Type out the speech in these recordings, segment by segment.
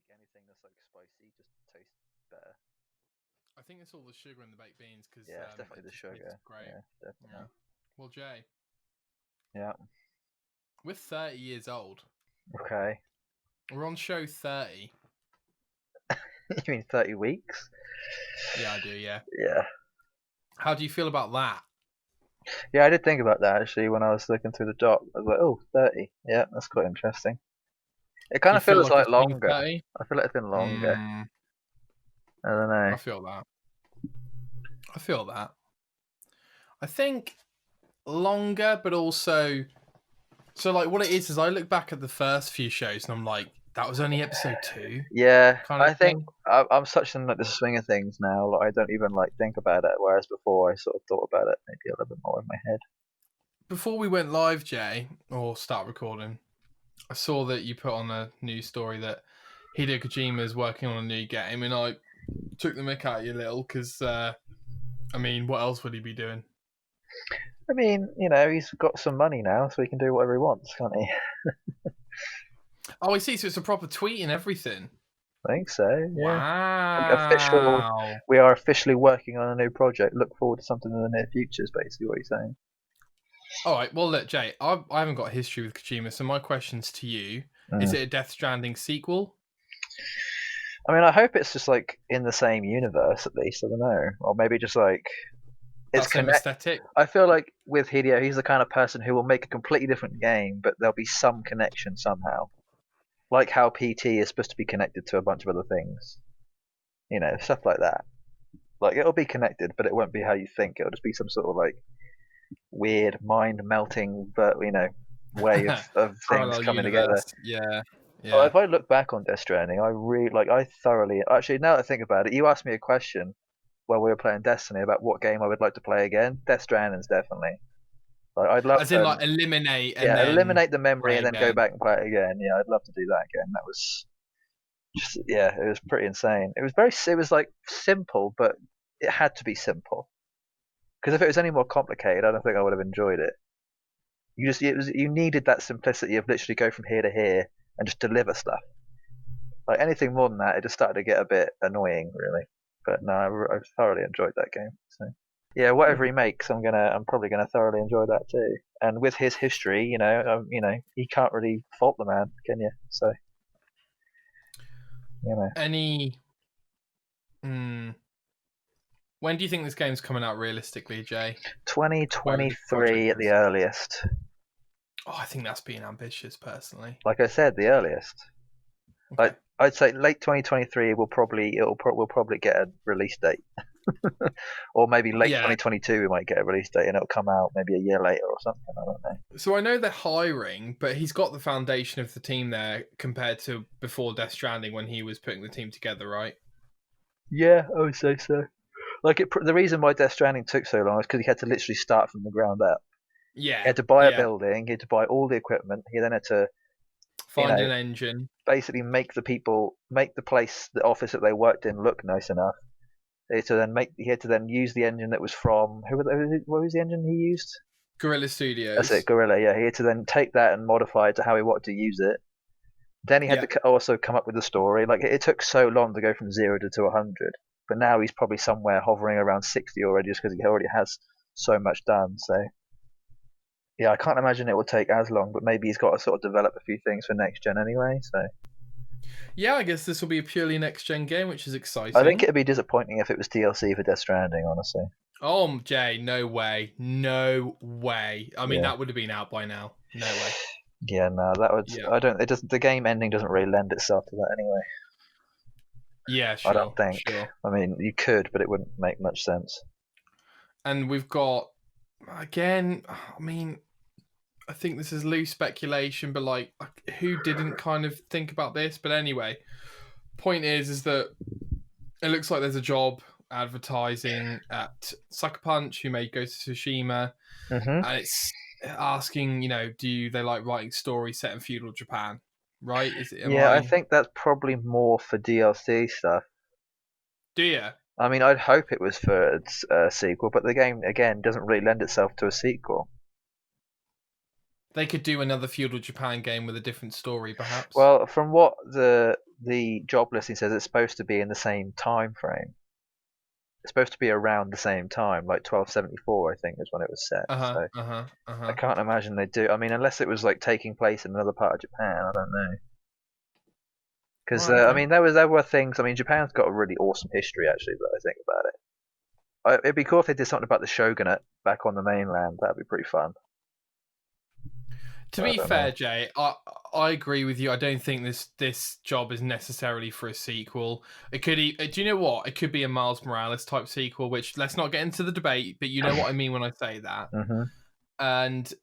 make anything that's like spicy just taste better. I think it's all the sugar in the baked beans because Yeah, it's definitely the sugar. It's great. Yeah, definitely. Well, Jay, Yeah. we're 30 years old. Okay. We're on show 30. You mean 30 weeks? Yeah, I do. Yeah. Yeah. How do you feel about that? Yeah, I did think about that actually when I was looking through the doc. I was like, oh, 30. Yeah, that's quite interesting. It kind Do you of feel feels like like it's been longer. 30? I feel like it's been longer. I don't know. I feel that. I think longer, but also... So, like, what it is I look back at the first few shows and I'm like, that was only episode 2? Yeah, kind of I think thing. I'm such in like the swing of things now. Like, I don't even like think about it. Whereas before, I sort of thought about it maybe a little bit more in my head. Before we went live, Jay, or start recording, I saw that you put on a news story that Hideo Kojima is working on a new game, and I took the mick out of you a little because, I mean, what else would he be doing? I mean, he's got some money now, so he can do whatever he wants, can't he? Oh, I see. So it's a proper tweet and everything. I think so. Yeah. Wow. We are officially working on a new project. Look forward to something in the near future. Is basically what he's saying. All right. Well, look, Jay, I haven't got a history with Kojima, so my question's to you: Is it a Death Stranding sequel? I mean, I hope it's just like in the same universe at least. I don't know, or maybe just like That same aesthetic. I feel like with Hideo, he's the kind of person who will make a completely different game, but there'll be some connection somehow. Like how PT is supposed to be connected to a bunch of other things. Stuff like that. Like, it'll be connected, but it won't be how you think. It'll just be some sort of like weird mind melting, way of things coming together. Yeah. Well, if I look back on Death Stranding, I thoroughly actually, now that I think about it, you asked me a question while we were playing Destiny about what game I would like to play again. Death Stranding's definitely. Like, I'd love As in, like, eliminate and yeah, then eliminate the memory and then again. go back and play it again. Yeah, I'd love to do that again. That was just, yeah, it was pretty insane. It was like simple, but it had to be simple. Because if it was any more complicated, I don't think I would have enjoyed it. You needed that simplicity of literally go from here to here and just deliver stuff. Like, anything more than that, it just started to get a bit annoying, really. But no, I thoroughly enjoyed that game. So yeah, whatever he makes, I'm probably gonna thoroughly enjoy that too. And with his history, you can't really fault the man, can you? So Any. When do you think this game's coming out realistically, Jay? 2023 at the earliest. Oh, I think that's being ambitious, personally. Like I said, the earliest. Okay. Like, I'd say late 2023 we'll probably get a release date. Or maybe late 2022 we might get a release date and it'll come out maybe a year later or something. I don't know. So I know they're hiring, but he's got the foundation of the team there compared to before Death Stranding when he was putting the team together, right? Yeah, I would say so. Like, the reason why Death Stranding took so long is because he had to literally start from the ground up. Yeah. He had to buy a building, he had to buy all the equipment, he then had to find an engine. Basically make the place, the office that they worked in look nice enough. He had to then use the engine that was from what was the engine he used? Guerrilla Studios. That's it, Guerrilla. Yeah, he had to then take that and modify it to how he wanted to use it. Then he had to also come up with the story. Like, it took so long to go from 0 to 100, but now he's probably somewhere hovering around 60 already, just because he already has so much done. So yeah, I can't imagine it will take as long, but maybe he's got to sort of develop a few things for next gen anyway. So yeah, I guess this will be a purely next gen game, which is exciting. I think it'd be disappointing if it was DLC for Death Stranding, honestly. Oh, Jay, no way. I mean, that would have been out by now. No way. Yeah, no, that would. Yeah. The game ending doesn't really lend itself to that anyway. Yeah, sure. I don't think. Sure. I mean, you could, but it wouldn't make much sense. And we've got, again, I mean, I think this is loose speculation, but like, who didn't kind of think about this? But anyway, point is that it looks like there's a job advertising at Sucker Punch, who made Ghost of Tsushima, and it's asking, do they like writing stories set in feudal Japan? Right? I think that's probably more for DLC stuff. Do you? I mean, I'd hope it was for a sequel, but the game again doesn't really lend itself to a sequel. They could do another feudal Japan game with a different story, perhaps. Well, from what the job listing says, it's supposed to be in the same time frame. It's supposed to be around the same time, like 1274, I think, is when it was set. So I can't imagine they do. I mean, unless it was like taking place in another part of Japan, I don't know. Because Right, okay. I mean, there were things. I mean, Japan's got a really awesome history, actually. But I think about it, it'd be cool if they did something about the shogunate back on the mainland. That'd be pretty fun. To be fair, Jay, I agree with you. I don't think this job is necessarily for a sequel. It could. Do you know what? It could be a Miles Morales type sequel. Which, let's not get into the debate, but you know what I mean when I say that. And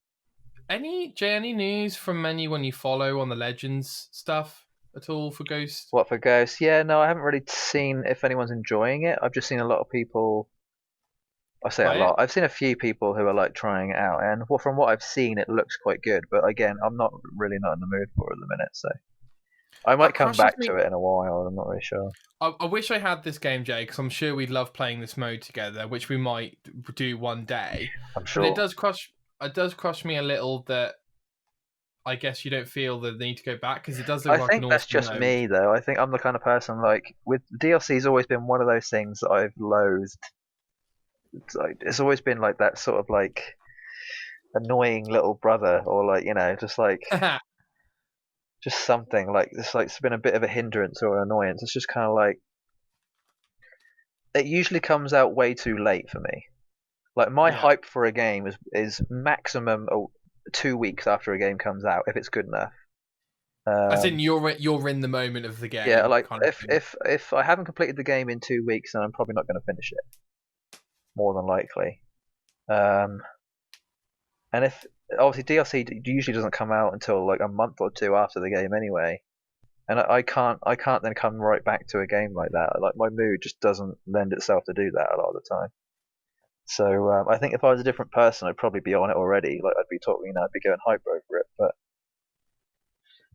any news from anyone you follow on the Legends stuff at all for Ghost? What, for Ghost? Yeah, no, I haven't really seen if anyone's enjoying it. I've just seen a lot of people. I say a lot. I've seen a few people who are like trying it out, and from what I've seen, it looks quite good. But again, I'm not in the mood for it at the minute, so I might come back to it in a while. I'm not really sure. I wish I had this game, Jay, because I'm sure we'd love playing this mode together, which we might do one day. I'm sure. But it does crush me a little that I guess you don't feel the need to go back, because it does look like an awesome mode. I think that's just me, though. I think I'm the kind of person, like, with DLC's always been one of those things that I've loathed. It's always been like that sort of like annoying little brother, or like, you know, just like just something like this. Like, it's been a bit of a hindrance or an annoyance. It's just kind of like it usually comes out way too late for me. Like, my hype for a game is maximum 2 weeks after a game comes out, if it's good enough. As in you're in the moment of the game. Yeah, like if I haven't completed the game in 2 weeks, then I'm probably not going to finish it. More than likely. And if obviously DLC usually doesn't come out until like a month or two after the game anyway, and I can't then come right back to a game like that. Like, my mood just doesn't lend itself to do that a lot of the time. So I think if I was a different person, I'd probably be on it already. Like, I'd be talking, I'd be going hyper over it. But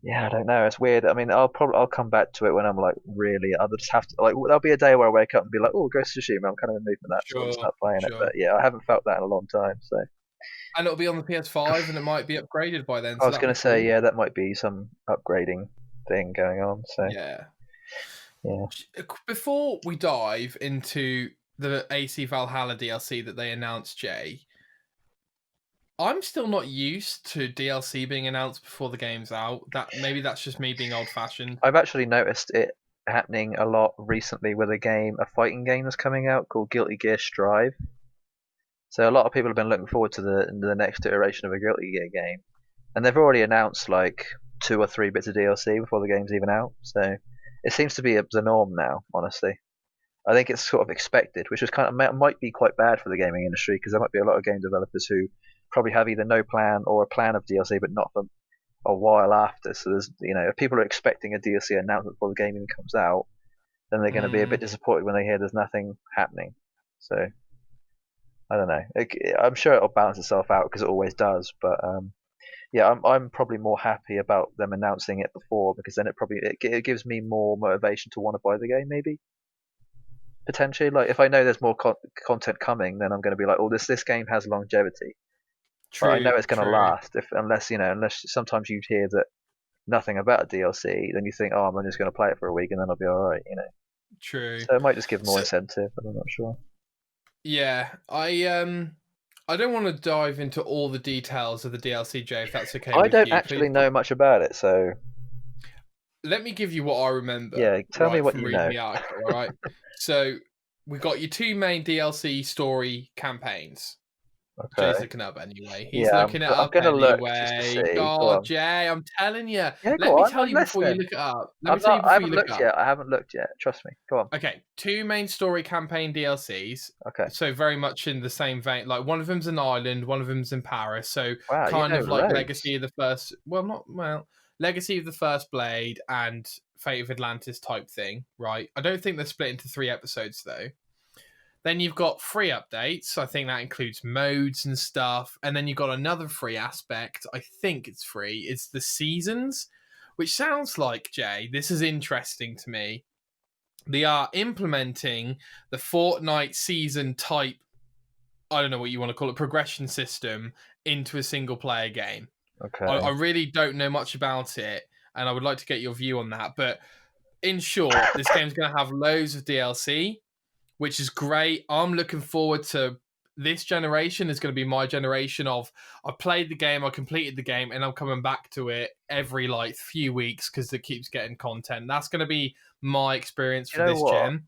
yeah, I don't know. It's weird. I mean, I'll come back to it when I'm like really. I'll just have to, like, there'll be a day where I wake up and be like, oh, Ghost of Tsushima. I'm kind of in the mood for that, so I'll start playing it. But yeah, I haven't felt that in a long time. So. And it'll be on the PS5, and it might be upgraded by then. I was going to say, yeah, that might be some upgrading thing going on. So yeah. Before we dive into the AC Valhalla DLC that they announced, Jay, I'm still not used to DLC being announced before the game's out. Maybe that's just me being old-fashioned. I've actually noticed it happening a lot recently with a fighting game that's coming out called Guilty Gear Strive. So a lot of people have been looking forward to the next iteration of a Guilty Gear game, and they've already announced like 2 or 3 bits of DLC before the game's even out. So it seems to be the norm now, honestly. I think it's sort of expected, which is might be quite bad for the gaming industry, because there might be a lot of game developers who probably have either no plan or a plan of DLC, but not for a while after. So there's, if people are expecting a DLC announcement before the game even comes out, then they're going to be a bit disappointed when they hear there's nothing happening. So I don't know. I'm sure it'll balance itself out, because it always does. But yeah, I'm probably more happy about them announcing it before, because then it gives me more motivation to want to buy the game, maybe. Potentially, like, if I know there's more content coming, then I'm going to be like, oh, this game has longevity. True, but I know it's going to last. Unless sometimes you hear that nothing about a DLC, then you think, oh, I'm just going to play it for a week and then I'll be alright, True. So it might just give more incentive, but I'm not sure. Yeah, I don't want to dive into all the details of the DLC, Jay, if that's okay with you. I don't actually know much about it, so let me give you what I remember. Yeah, tell me what you know. The article, all right? So we got your 2 main DLC story campaigns. Okay. Jay's looking up anyway. He's looking it up anyway. Look just to see. God, Jay, I'm telling you. Yeah, Let me tell you before you look it up. I haven't looked yet. Trust me. Go on. Okay, 2 main story campaign DLCs. Okay. So very much in the same vein. Like, one of them's in Ireland, one of them's in Paris. So wow, kind of like loads. Legacy of the First. Legacy of the First Blade and Fate of Atlantis type thing, right? I don't think they're split into 3 episodes though. Then you've got free updates. I think that includes modes and stuff. And then you've got another free aspect. I think it's free. It's the seasons, which sounds like, Jay, this is interesting to me. They are implementing the Fortnite season type, I don't know what you want to call it, progression system into a single player game. Okay. I really don't know much about it, and I would like to get your view on that. But in short, this game's going to have loads of DLC, which is great. I'm looking forward to this generation. Is going to be my generation of I played the game, I completed the game, and I'm coming back to it every like few weeks because it keeps getting content. That's going to be my experience for You know this what? gen.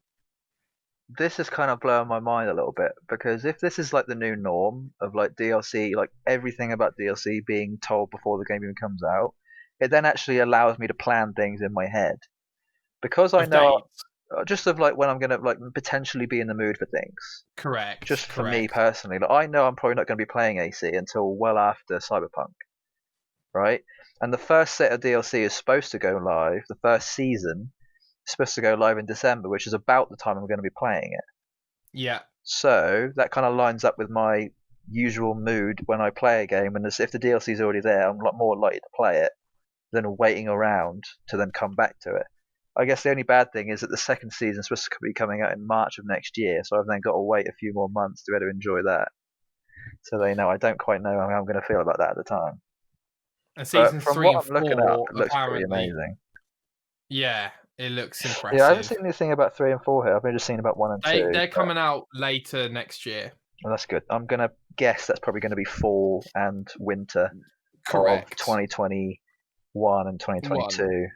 This is kind of blowing my mind a little bit, because if this is like the new norm of like DLC, like everything about DLC being told before the game even comes out, it then actually allows me to plan things in my head, because I Of know dates. just of like when I'm gonna like potentially be in the mood for things. Correct. Just for me Correct. personally, like I know I'm probably not going to be playing AC until well after Cyberpunk, right? And the first set of DLC is supposed to go live. The first season is supposed to go live in December, which is about the time I'm going to be playing it. Yeah. So that kind of lines up with my usual mood when I play a game. And if the DLC is already there, I'm a lot more likely to play it than waiting around to then come back to it. I guess the only bad thing is that the second season is supposed to be coming out in March of next year, so I've then got to wait a few more months to be able to enjoy that. So they know I don't quite know how I'm going to feel about that at the time. And But season from 3 what and I'm looking up, 4 it looks pretty apparently. amazing. Yeah, it looks Yeah, I haven't impressive. seen anything about 3 and 4 here. I've only just seen about 1 and 2. They're But coming out later next year. well, that's good. I'm going to guess that's probably going to be fall and winter of Correct. 2021 and One. 2022.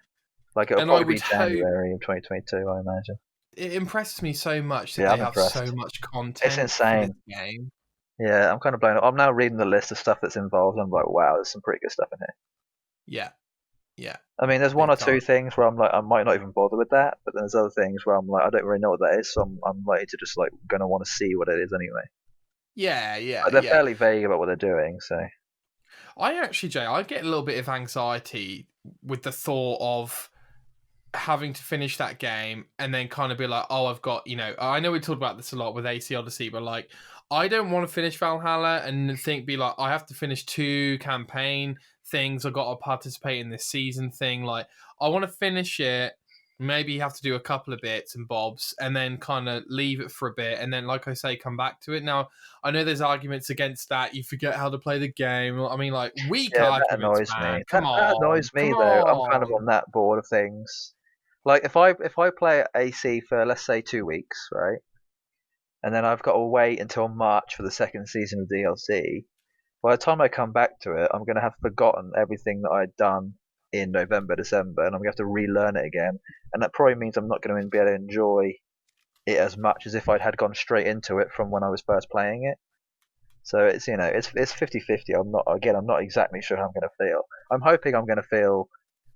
Like it'll And I probably be would hope January of 2022, I imagine. it impresses me so much that Yeah, they I'm have so impressed. much It's content for this insane. game. Yeah, I'm kind of blown up. I'm now reading the list of stuff that's involved, and I'm like, wow, there's some pretty good stuff in here. Yeah, yeah, I mean, there's one big or two time. things where I'm like, I might not even bother with that, but then there's other things where I'm like, I don't really know what that is, so I'm likely to just like gonna want to see what it is anyway. Yeah, Like, yeah, they're yeah. fairly vague about what they're doing, so I actually, Jay, I get a little bit of anxiety with the thought of having to finish that game and then kind of be like, oh, I've got, I know we talked about this a lot with AC Odyssey, but like, I don't want to finish Valhalla and be like, I have to finish 2 campaign things. I got to participate in this season thing. Like, I want to finish it. Maybe you have to do a couple of bits and bobs and then kind of leave it for a bit. And then, like I say, come back to it. Now, I know there's arguments against that. You forget how to play the game. I mean, like, weak yeah, that arguments, annoys me. man. Come That on. annoys Come me though. I'm kind of on. on that board of things. Like if I play AC for let's say 2 weeks, right, and then I've got to wait until March for the second season of DLC. By the time I come back to it, I'm going to have forgotten everything that I'd done in November, December, and I'm going to have to relearn it again. And that probably means I'm not going to be able to enjoy it as much as if I'd had gone straight into it from when I was first playing it. So it's 50-50. I'm not exactly sure how I'm going to feel. I'm hoping I'm going to feel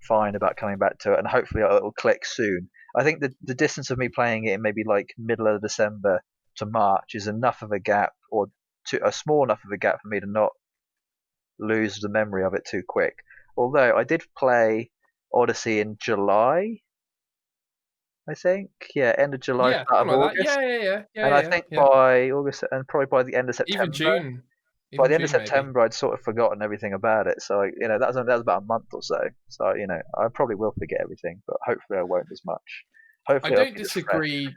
fine about coming back to it, and hopefully it'll click soon. I think the distance of me playing it in maybe like middle of December to March is enough of a gap, or a small enough of a gap for me to not lose the memory of it too quick. Although I did play Odyssey in July, I think. Yeah, end of July, Yeah, start of something like that. August. Yeah, yeah, yeah, yeah, And I yeah, think yeah. by August, and probably by the end of Even September, June, by even the end of June, maybe. September, I'd sort of forgotten everything about it. So that was about a month or so. So I probably will forget everything, but hopefully I won't as much. I Hopefully I'll don't be as fresh. disagree.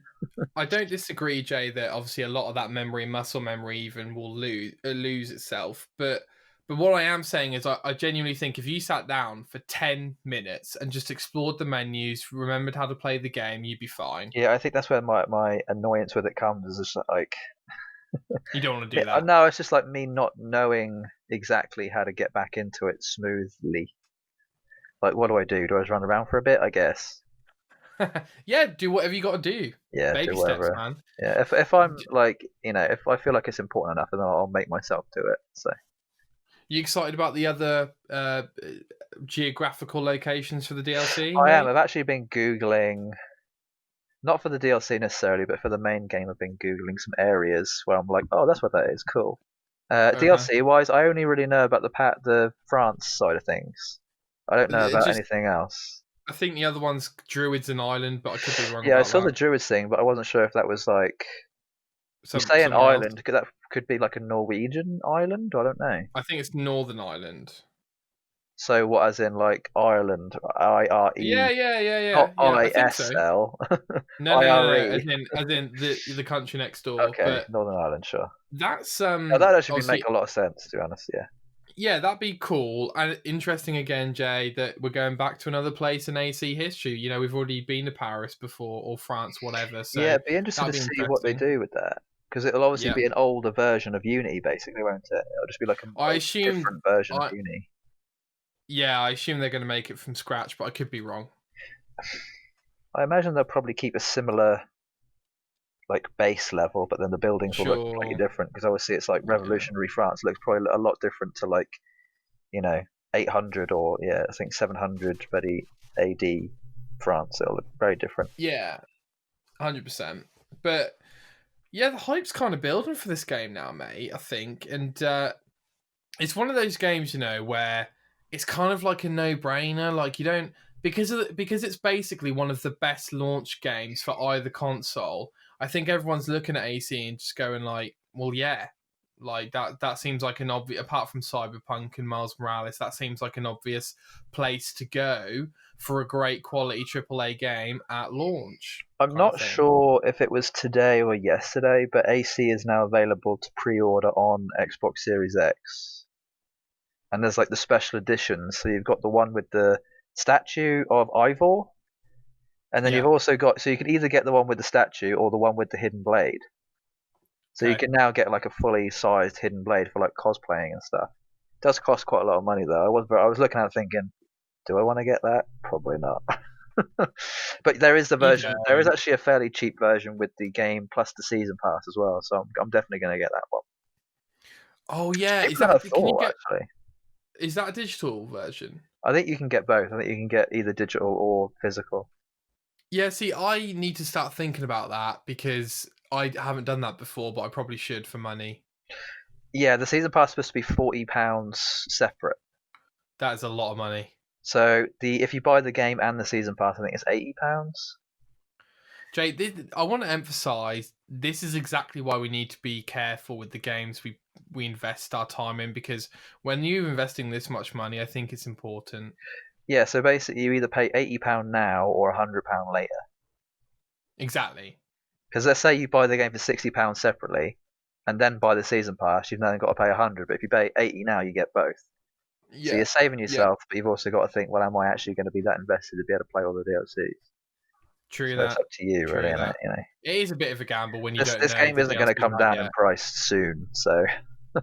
I don't disagree, Jay, that obviously a lot of that memory, muscle memory, even will lose itself. But what I am saying is, I genuinely think if you sat down for 10 minutes and just explored the menus, remembered how to play the game, you'd be fine. Yeah, I think that's where my annoyance with it comes. Is just like, You don't want to do that. no, it's just like me not knowing exactly how to get back into it smoothly. Like, what do I do? Do I just run around for a bit? I guess. Yeah, do whatever you got to do. Yeah, do Baby steps, whatever. man. Yeah, if I'm like, if I feel like it's important enough, then I'll make myself do it. So You excited about the other geographical locations for the DLC, I am. mate? I've actually been googling, not for the DLC necessarily, but for the main game. I've been googling some areas where I'm like, oh, that's what that is. Cool. Uh-huh. DLC wise, I only really know about the France side of things. I don't know about Just, anything else. I think the other one's Druids and Island, but I could be wrong Yeah, I about saw the that. Druids thing, but I wasn't sure if that was like, you say an Somewhere else. island, that could be like a Norwegian island. I don't know. I think it's Northern Ireland. So what, as in like Ireland, Yeah, IRE, yeah, yeah, yeah, not yeah. I think so. ISL, No, no, no, no. IRE. As in the country next door. Okay, But Northern Ireland, sure. that's Now that actually obviously make a lot of sense, to be honest. Yeah. yeah, that'd be cool and interesting again, Jay, that we're going back to another place in AC history. You know, we've already been to Paris before or France, whatever. Yeah, So it'd be interesting that'd to be see what they interesting. do with that, because it'll obviously Yeah, be an older version of Unity, basically, won't it? It'll just be like I a assume. different version of I Uni. Yeah, I assume they're going to make it from scratch, but I could be wrong. I imagine they'll probably keep a similar like base level, but then the buildings will look completely Sure. different because obviously it's like Yeah. revolutionary France looks probably a lot different to like 800 or yeah I think 700 ready AD France. It'll look very different. Yeah. 100%. But yeah, the hype's kind of building for this game now, mate. I think, and it's one of those games, where it's kind of like a no-brainer. Like you don't because it's basically one of the best launch games for either console. I think everyone's looking at AC and just going like, well, yeah, like that seems like an obvious. Apart from Cyberpunk and Miles Morales, that seems like an obvious place to go for a great quality AAA game at launch, I'm kind of not thing. sure if it was today or yesterday, but AC is now available to pre-order on Xbox Series X. And there's like the special editions. So you've got the one with the statue of Ivor, and then you've Yeah. also got so you can either get the one with the statue or the one with the hidden blade. So you Okay. can now get like a fully sized hidden blade for like cosplaying and stuff. It does cost quite a lot of money though. I was looking at it thinking, do I want to get that? Probably not. But there is the You version. There is don't. actually a fairly cheap version with the game plus the season pass as well. So I'm definitely going to get that one. Oh yeah, Cheaper than I thought, actually. is that a digital version? I think you can get both. I think you can get either digital or physical. Yeah, see, I need to start thinking about that because I haven't done that before, but I probably should for money. Yeah, the season pass is supposed to be £40 separate. That is a lot of money. So the if you buy the game and the season pass, I think it's £80. Jay, I want to emphasize this is exactly why we need to be careful with the games we invest our time in, because when you're investing this much money, I think it's important. Yeah, so basically you either pay £80 now or £100 later. Exactly. Because let's say you buy the game for £60 separately, and then buy the season pass, you've then got to pay 100. But if you pay 80 now, you get both. So Yeah. you're saving Yeah. yourself, but you've also got to think, well, am I actually going to be that invested to be able to play all the DLCs? True So it's that. up to you, True really, isn't that. it? It is a bit of a gamble when you This don't this know if game the isn't going to DLC's come out down in yet. price soon. So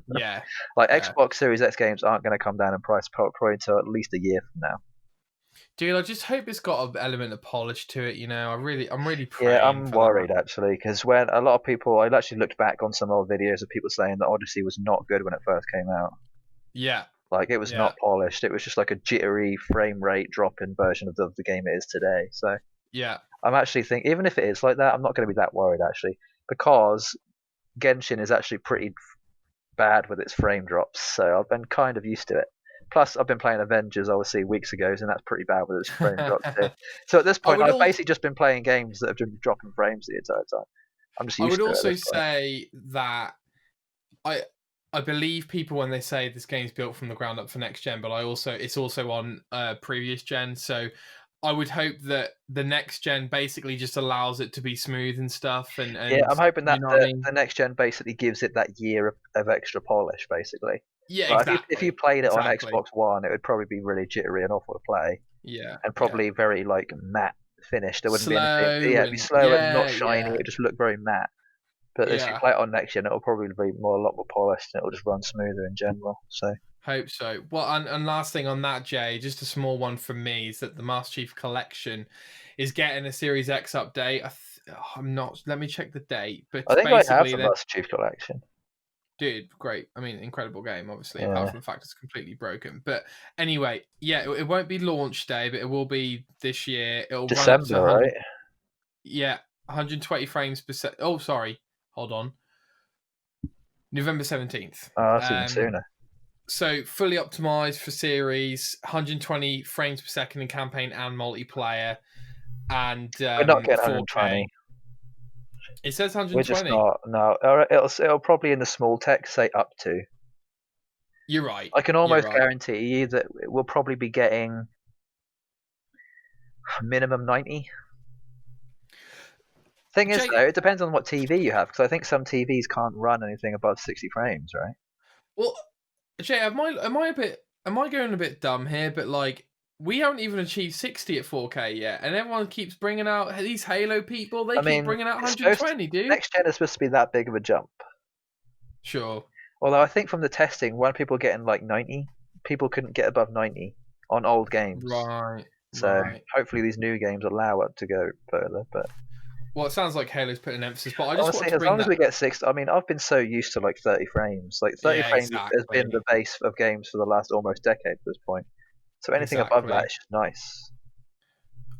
Yeah. like Yeah. Xbox Series X games aren't going to come down in price probably until at least a year from now. Dude, I just hope it's got an element of polish to it. I'm really Yeah, praying I'm for that. worried actually because when a lot of people, I actually looked back on some old videos of people saying that Odyssey was not good when it first came out. Yeah, Like it was yeah, not polished. It was just like a jittery frame rate dropping version of the game it is today. So yeah. I'm actually thinking, even if it is like that, I'm not going to be that worried actually because Genshin is actually pretty bad with its frame drops. So I've been kind of used to it. Plus, I've been playing Avengers obviously weeks ago, and that's pretty bad with its frame drops too. So at this I point, would I've also, basically just been playing games that have been dropping frames the entire time. I'm just I used would to it at also this point. say that I, I believe people when they say this game's built from the ground up for next gen, but it's also on previous gen. So I would hope that the next gen basically just allows it to be smooth and stuff, Yeah, and I'm hoping you that know what I mean? the next gen basically gives it that year of extra polish, basically. Yeah, Like if you exactly, played it on exactly. Xbox One, it would probably be really jittery and awful to play, Yeah, and yeah. probably very like matte finished. There wouldn't be anything. Slow Yeah, it'd be and slow and not yeah, shiny. It yeah, would just look very matte. But if you yeah. play it on next gen, it'll probably be a lot more polished, and it'll just run smoother in general. So Hope so. Well, and last thing on that, Jay, just a small one from me is that the Master Chief Collection is getting a Series X update. I'm not. Let me check the date, but I think I have basically, the they're Master Chief Collection. dude, great. I mean, incredible game, obviously. Apart Yeah, from the fact it's completely broken, but anyway, yeah, it won't be launch day, but it will be this year. It'll run up to December, 100. right? Yeah, 120 frames per second. Oh, sorry, hold on. November 17th. Oh, that's even sooner. So fully optimized for series, 120 frames per second in campaign and multiplayer, and We're not getting 4K. 120. It says We're just 120. not. No, it'll probably in the small text say up to. You're right. I can You're almost right. guarantee you that we'll probably be getting minimum 90. Thing is, Jay, though, it depends on what TV you have, because I think some TVs can't run anything above 60 frames, right? well, Jay, am I going a bit dumb here? But like, we haven't even achieved 60 at 4K yet, and everyone keeps bringing out these Halo people. They I keep mean, bringing out it's supposed to, 120, dude. next gen is supposed to be that big of a jump. Sure. Although I think from the testing, when people were getting like 90, people couldn't get above 90 on old games. Right. So Right. hopefully these new games allow it to go further. But Well, it sounds like Halo's putting an emphasis, but I just honestly, want to as bring long as that. we get 60, I mean, I've been so used to like 30 frames. Like 30 Yeah, frames has been the exactly. base of games for the last almost decade at this point. So anything above that Exactly. is just nice.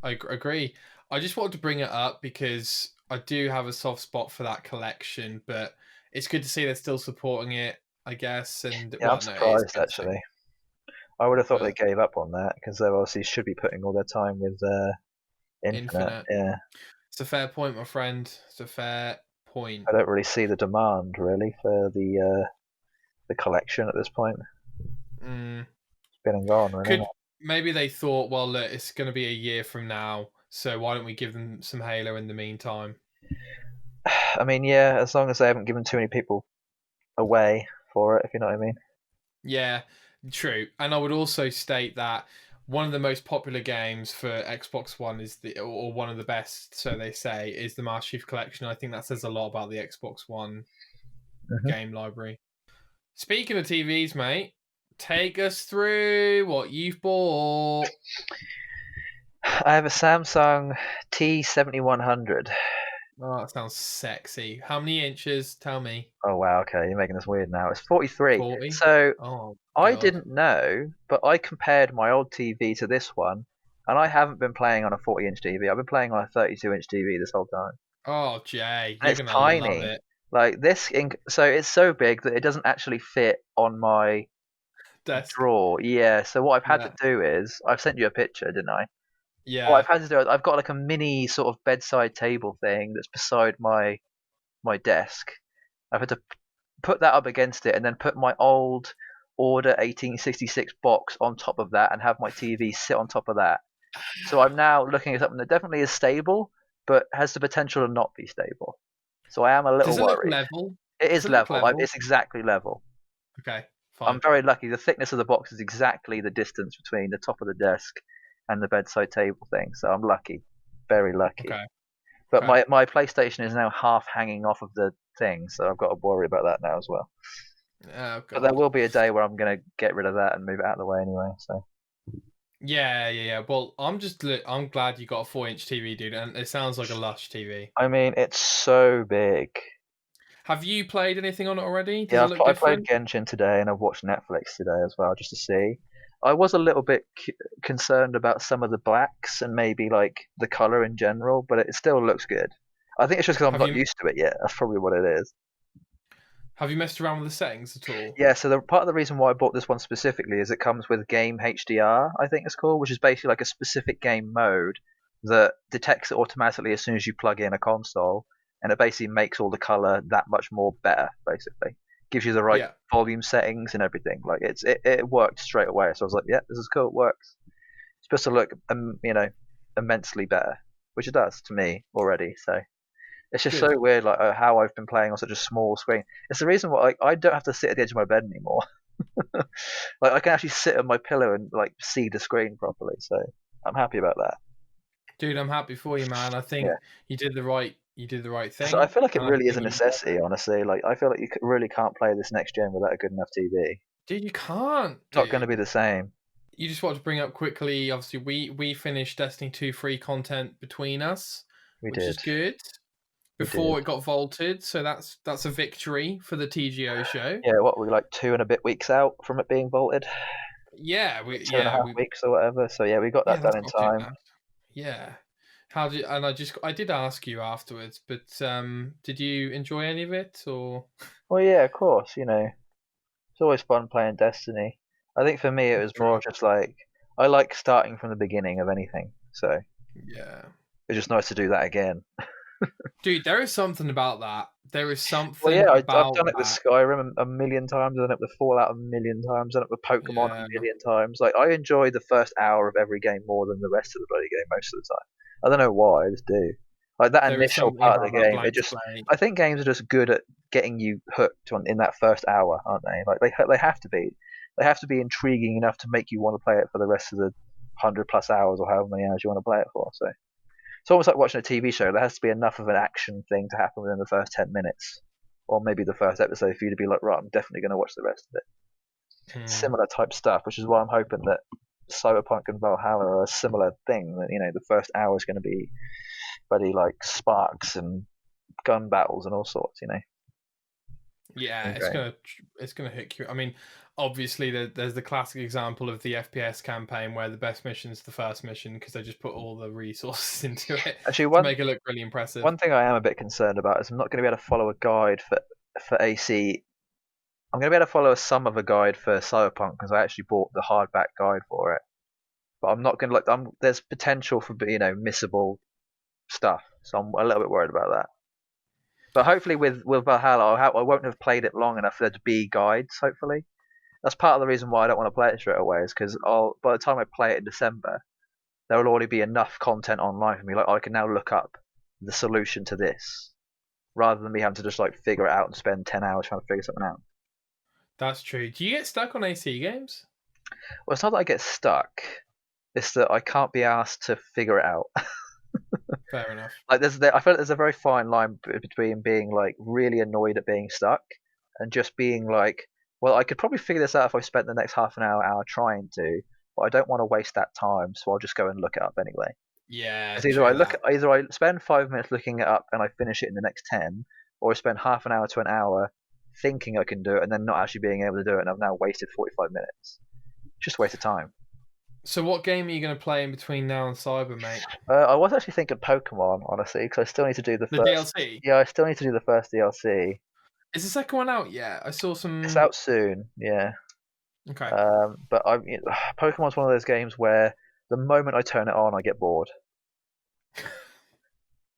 I agree. I just wanted to bring it up because I do have a soft spot for that collection, but it's good to see they're still supporting it, I guess. And Yeah, I'm well, no, it is surprised good to see. actually. I would have thought they But gave up on that because they obviously should be putting all their time with Infinite. Infinite, Yeah, it's a fair point, my friend. It's a fair point. I don't really see the demand really for the collection at this point. Mm. It's been and gone, really. Could maybe they thought, well, look, it's going to be a year from now, so why don't we give them some Halo in the meantime? I mean, yeah, as long as they haven't given too many people away for it, if you know what I mean. Yeah, true. And I would also state that one of the most popular games for Xbox One is or one of the best, so they say, is the Master Chief Collection. I think that says a lot about the Xbox One Hmm. game library. Speaking of TVs, mate, take us through what you've bought. I have a Samsung T7100. Oh, that sounds sexy. How many inches? Tell me. Oh wow, okay, you're making this weird now. It's 43. 40? So Oh, I God. didn't know, but I compared my old TV to this one, and I haven't been playing on a 40-inch TV. I've been playing on a 32-inch TV this whole time, Oh, Jay, and you're it's going to love tiny. it. Like this, so it's so big that it doesn't actually fit on my Desk. drawer. Yeah. So what I've had to Yeah. do is I've sent you a picture, didn't I? What Yeah. I've had to do is I've got like a mini sort of bedside table thing that's beside my desk. I've had to put that up against it and then put my old Order 1866 box on top of that and have my TV sit on top of that. So I'm now looking at something that definitely is stable, but has the potential to not be stable. So I am a little Does it look worried. level? It Does is it look level. level? It's exactly level. Okay, I'm fine. very lucky. The thickness of the box is exactly the distance between the top of the desk and the bedside table thing. So I'm lucky, very lucky. Okay, But okay. my PlayStation is now half hanging off of the thing, so I've got to worry about that now as well. Oh But there God. will be a day where I'm going to get rid of that and move it out of the way anyway. So Yeah. Well, I'm glad you got a 4-inch TV, dude, and it sounds like a lush TV. I mean, it's so big. Have you played anything on it already? Does Yeah, it look I played different? Genshin today and I've watched Netflix today as well just to see. I was a little bit concerned about some of the blacks and maybe like the color in general, but it still looks good. I think it's just because I'm Have not you used to it yet. That's probably what it is. have you messed around with the settings at all? Yeah, so the part of the reason why I bought this one specifically is it comes with Game HDR, I think it's called, which is basically like a specific game mode that detects it automatically as soon as you plug in a console, and it basically makes all the color that much more better. Basically, gives you the right Yeah. volume settings and everything. Like it worked straight away. So I was like, yeah, this is cool. It works. It's supposed to look, immensely better, which it does to me already. So it's just so Good. weird, like how I've been playing on such a small screen. It's the reason why like I don't have to sit at the edge of my bed anymore. Like I can actually sit on my pillow and like see the screen properly. So I'm happy about that. Dude, I'm happy for you, man. I Yeah, think you did the right so I thing, feel like it and I really is a think you deserve necessity. it. Honestly, like I feel like you really can't play this next gen without a good enough TV. Dude, you can't, It's not going to dude. be the same. You just want to bring up quickly, obviously we finished Destiny 2 free content between us, We which did, is good. we did. Before it got vaulted, so that's a victory for the TGO show. Yeah, what were we like 2 and a bit weeks out from it being vaulted? Yeah, Like we two and a yeah, half we weeks or whatever. So yeah, we got yeah, that done that's in not too time. bad. Yeah. How did and I did ask you afterwards, but did you enjoy any of it or Well, yeah, of course. It's always fun playing Destiny. I think for me it was more True. just like I like starting from the beginning of anything. So Yeah. it's just nice to do that again. Dude, there is something about that. There is Well, something yeah, I've about done it with that. Skyrim a million times, I've done it with Fallout a million times, done it with Pokemon a Yeah. million times. Like I enjoy the first hour of every game more than the rest of the bloody game most of the time. I don't know why, I just do. Like that There is initial something part of the about that game, it blank just slate. I think games are just good at getting you hooked in that first hour, aren't they? Like they have to be. They have to be intriguing enough to make you want to play it for the rest of the 100+ hours or however many hours you want to play it for. So it's almost like watching a TV show. There has to be enough of an action thing to happen within the first 10 minutes, or maybe the first episode, for you to be like, right, I'm definitely going to watch the rest of it. Similar type stuff, which is why I'm hoping that Cyberpunk and Valhalla are a similar thing. That the first hour is going to be bloody like sparks and gun battles and all sorts. Yeah, Okay. it's gonna hook you. I mean, obviously there's the classic example of the FPS campaign where the best mission's the first mission because they just put all the resources into it Actually, to make it look really impressive. one thing I am a bit concerned about is I'm not going to be able to follow a guide for AC. I'm going to be able to follow some of a guide for Cyberpunk because I actually bought the hardback guide for it. But I'm not going to there's potential for missable stuff, so I'm a little bit worried about that. But hopefully with Valhalla, I won't have played it long enough for there to be guides. Hopefully, that's part of the reason why I don't want to play it straight away. Is because by the time I play it in December, there will already be enough content online for me. Like I can now look up the solution to this, rather than me having to just like figure it out and spend 10 hours trying to figure something out. That's true. Do you get stuck on AC games? Well, it's not that I get stuck; it's that I can't be asked to figure it out. Fair enough. Like I feel like there's a very fine line between being like really annoyed at being stuck and just being like, well, I could probably figure this out if I spent the next half an hour trying to, but I don't want to waste that time, so I'll just go and look it up anyway. Yeah, It's either I spend 5 minutes looking it up and I finish it in the next 10, or I spend half an hour to an hour thinking I can do it and then not actually being able to do it, and I've now wasted 45 minutes. Just waste of time. So what game are you going to play in between now and Cyber, mate? I was actually thinking Pokemon, honestly, because I still need to do the first. DLC? Yeah, I still need to do the first DLC. Is the second one out yet? I saw some. It's out soon, yeah. Okay. But Pokemon's one of those games where the moment I turn it on, I get bored.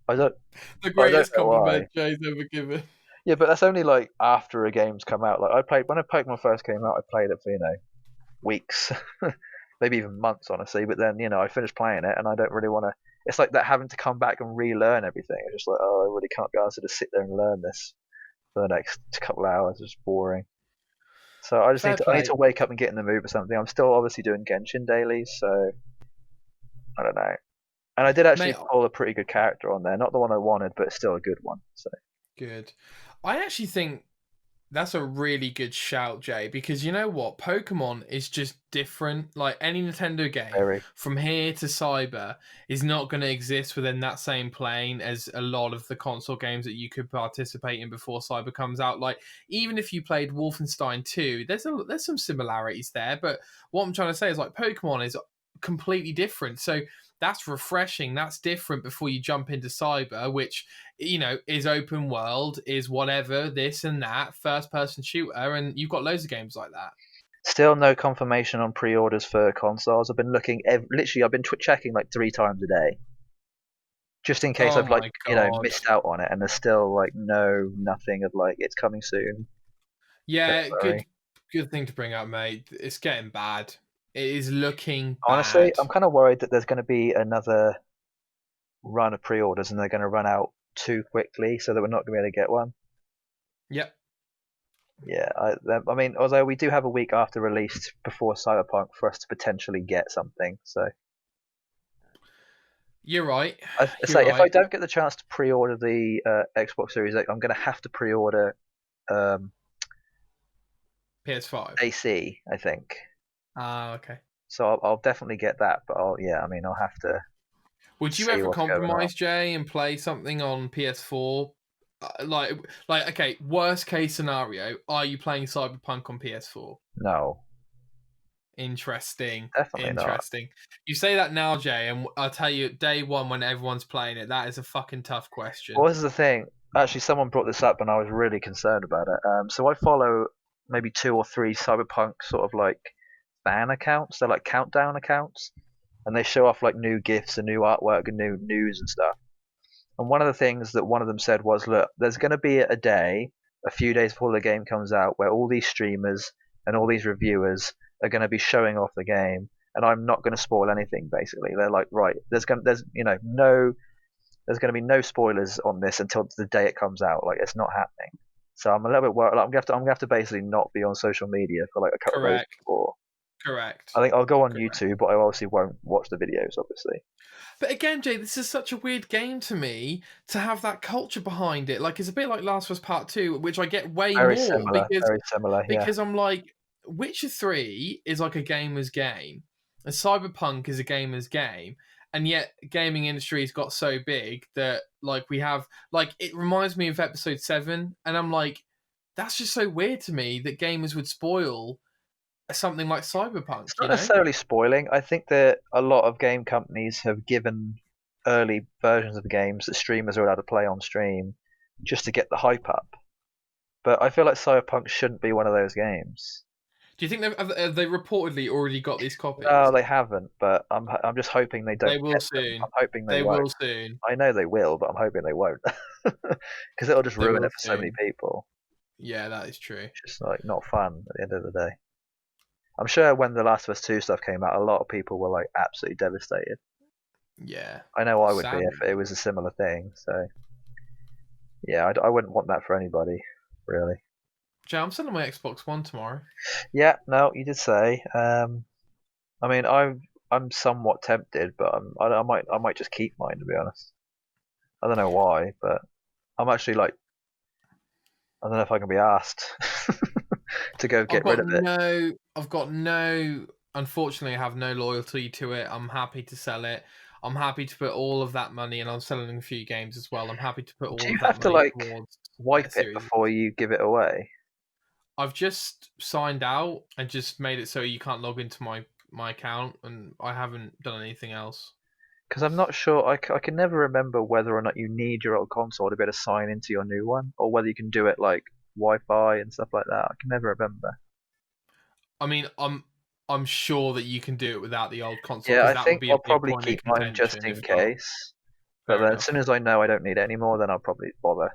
I don't. The I don't greatest know why. compliment Jay's ever given. Yeah, but that's only like after a game's come out. Like I played when a Pokemon first came out, I played it for weeks, maybe even months, honestly. But then I finished playing it, and I don't really want to. It's like that having to come back and relearn everything. It's just like, oh, I really can't be asked to just sit there and learn this for the next couple of hours. It's boring. So I just Fair need to play. wake up and get in the mood for something. I'm still obviously doing Genshin dailies, so I don't know. And I did actually Mate, pull a pretty good character on there. Not the one I wanted, but still a good one. So good. I actually think that's a really good shout, Jay, because you know what? Pokemon is just different. Like any Nintendo game, very. from here to Cyber is not going to exist within that same plane as a lot of the console games that you could participate in before Cyber comes out. Like even if you played Wolfenstein 2, there's some similarities there, but what I'm trying to say is like Pokemon is completely different. So that's refreshing. That's different before you jump into Cyber, which is open world, is whatever, this and that, first person shooter, and you've got loads of games like that. Still no confirmation on pre-orders for consoles. I've been looking literally. I've been checking like 3 times a day, just in case Oh I've my god. missed out on it. And there's still like nothing of like it's coming soon. Yeah, Don't worry. good thing to bring up, mate. It's getting bad. It is looking Honestly, bad. I'm kind of worried that there's going to be another run of pre-orders and they're going to run out too quickly, so that we're not going to be able to get one. Yep. Yeah, I mean, although we do have a week after release before Cyberpunk for us to potentially get something, so You're right. I You're say if I right. don't get the chance to pre-order the Xbox Series X, I'm going to have to pre-order PS5. AC, I think. Ah, okay. So I'll definitely get that, but I'll have to Would you see ever what's going on. compromise, Jay, and play something on PS4? Okay, worst case scenario, are you playing Cyberpunk on PS4? No, Interesting. definitely not. Interesting. You say that now, Jay, and I'll tell you, day one when everyone's playing it, that is a fucking tough question. Well, this is the thing. Actually, someone brought this up, and I was really concerned about it. So I follow maybe 2 or 3 Cyberpunk sort of like fan accounts. They're like countdown accounts, and they show off like new gifts and new artwork and new news and stuff. And one of the things that one of them said was, look, there's going to be a day, a few days before the game comes out, where all these streamers and all these reviewers are going to be showing off the game, and I'm not going to spoil anything. Basically, they're like, right, there's going to be no spoilers on this until the day it comes out. Like, it's not happening. So I'm a little bit worried. Like, I'm gonna have to basically not be on social media for like a couple of days Correct. before. Correct. I think I'll go on Correct. YouTube, but I obviously won't watch the videos, obviously. But again, Jay, this is such a weird game to me to have that culture behind it. Like, it's a bit like Last of Us Part 2, which I get way more Very similar, yeah. because I'm like, Witcher 3 is like a gamer's game, and Cyberpunk is a gamer's game, and yet gaming industry has got so big that like we have like it reminds me of episode 7, and I'm like, that's just so weird to me that gamers would spoil something like Cyberpunk, It's you not know? necessarily spoiling. I think that a lot of game companies have given early versions of the games that streamers are allowed to play on stream just to get the hype up. But I feel like Cyberpunk shouldn't be one of those games. Do you think have they reportedly already got these No, copies? they haven't. But I'm just hoping they don't They will get them. I'm soon. hoping they They won't. will soon. I know they will, but I'm hoping they won't, because it'll just They ruin will it for so many soon. people. Yeah, that is true. It's just like not fun at the end of the day. I'm sure when the Last of Us 2 stuff came out, a lot of people were like absolutely devastated. Yeah. I know I would be Sadly. if it was a similar thing. So yeah, I wouldn't want that for anybody, really. Jay, I'm selling my Xbox One tomorrow. Yeah, no, you did say. I mean, I'm somewhat tempted, but I might just keep mine, to be honest. I don't know why, but I'm actually like, I don't know if I can be asked to go get rid of it. Unfortunately, I have no loyalty to it. I'm happy to sell it. I'm happy to put all of that money, and I'm selling a few games as well. I'm happy to put Do all you of have that to money like towards better wipe it series. before you give it away? I've just signed out and just made it so you can't log into my account, and I haven't done anything else. Because I'm not sure. I can never remember whether or not you need your old console to be able to sign into your new one, or whether you can do it like Wi-Fi and stuff like that. I can never remember. I mean, I'm sure that you can do it without the old console Yeah, because I that would think be a I'll big probably point of keep mine just contention. in If not, case. But fair then as enough. soon as I know I don't need it anymore, then I'll probably bother.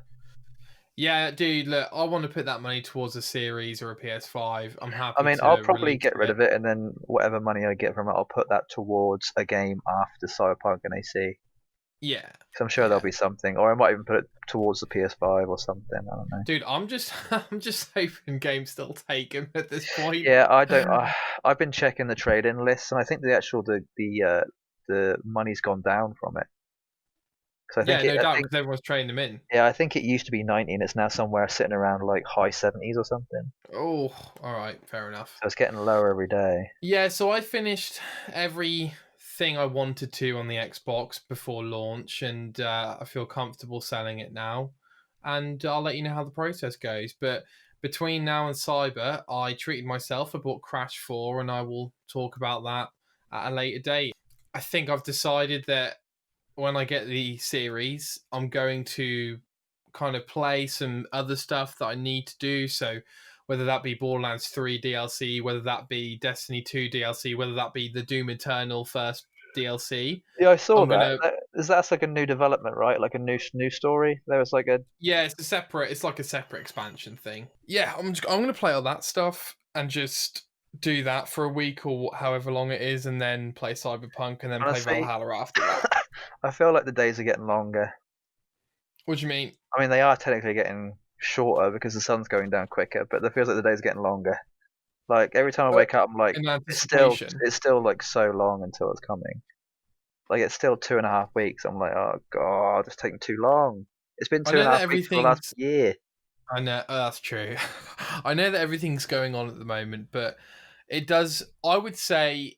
Yeah, dude, look, I want to put that money towards a series or a PS5. I'm I happy mean, to I'll probably release get rid it. of it, and then whatever money I get from it, I'll put that towards a game after Cyberpunk and AC. Yeah, So I'm sure there'll yeah. be something, or I might even put it towards the PS5 or something. I don't know. Dude, I'm just I'm just hoping games still take him at this point. Yeah, I don't. I've been checking the trade-in list, and I think the money's gone down from it. Because Yeah, no doubt, because everyone's trading them in. yeah, I think it used to be 90, and it's now somewhere sitting around like high 70s or something. Oh, all right, fair enough. So it's getting lower every day. Yeah, so I finished everything I wanted to on the Xbox before launch, and I feel comfortable selling it now. And I'll let you know how the process goes. But between now and Cyber, I treated myself. I bought Crash 4, and I will talk about that at a later date. I think I've decided that when I get the series, I'm going to kind of play some other stuff that I need to do. So whether that be Borderlands 3 DLC, whether that be Destiny 2 DLC, whether that be the Doom Eternal first DLC, Yeah, I saw I'm that. gonna That's like a new development, right? Like a new story. There was like a yeah, it's like a separate expansion thing. Yeah, I'm gonna play all that stuff and just do that for a week or however long it is, and then play Cyberpunk and then play honestly. Valhalla after that. I feel like the days are getting longer. What do you mean? I mean, they are technically getting shorter because the sun's going down quicker, but it feels like the days are getting longer. Like every time I wake up, I'm like, In anticipation. it's still like so long until it's coming. Like it's still 2.5 weeks. I'm like, oh god, it's taking too long. It's been I two and know a that half weeks for the last everything's year. I know that's true. I know that everything's going on at the moment, but it does. I would say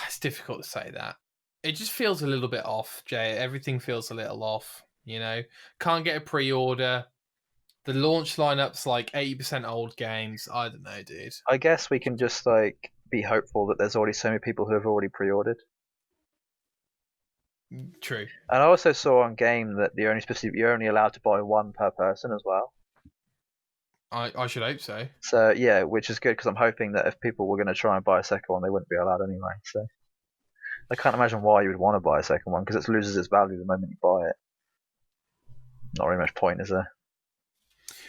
it's difficult to say that. It just feels a little bit off, Jay. Everything feels a little off. You know, can't get a pre-order. The launch lineup's like 80% old games. I don't know, dude. I guess we can just like be hopeful that there's already so many people who have already pre-ordered. True. And I also saw on game that you're only allowed to buy one per person as well. I should hope so. So yeah, which is good because I'm hoping that if people were going to try and buy a second one, they wouldn't be allowed anyway. So I can't imagine why you would want to buy a second one because it loses its value the moment you buy it. Not really much point, is there?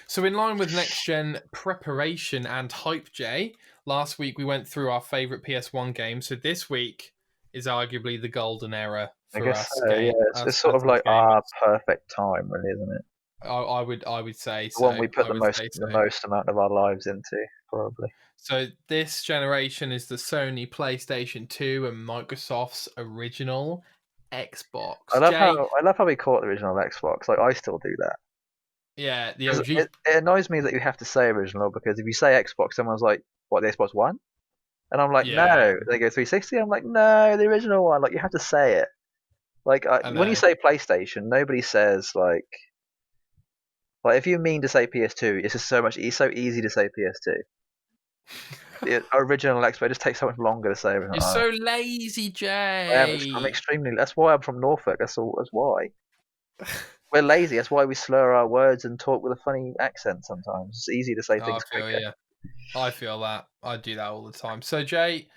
So in line with next gen preparation and hype, Jay, last week we went through our favourite PS1 games. So this week is arguably the golden era I for guess us so. Yeah, us it's sort of as like our gamers. perfect time, really, isn't it? I would say The one so. we put I the would most say the so. most amount of our lives into, probably. So this generation is the Sony PlayStation 2 and Microsoft's original Xbox. Jay, I love how we call it the original Xbox. Like I still do that. yeah, the 'Cause OG. it annoys me that you have to say original, because if you say Xbox, someone's like, "What, the Xbox One?" And I'm like, Yeah, "No." They go 360. I'm like, "No, the original one." Like you have to say it. Like I when you know. say PlayStation, nobody says like if you mean to say PS2, it's just it's so easy to say PS2. The original Xbox, it just takes so much longer to say. You're so lazy, I'm Jay. extremely. That's why I'm from Norfolk. That's all. That's why we're lazy. That's why we slur our words and talk with a funny accent sometimes. It's easy to say I things feel quicker. yeah. I feel that. I do that all the time. So Jay,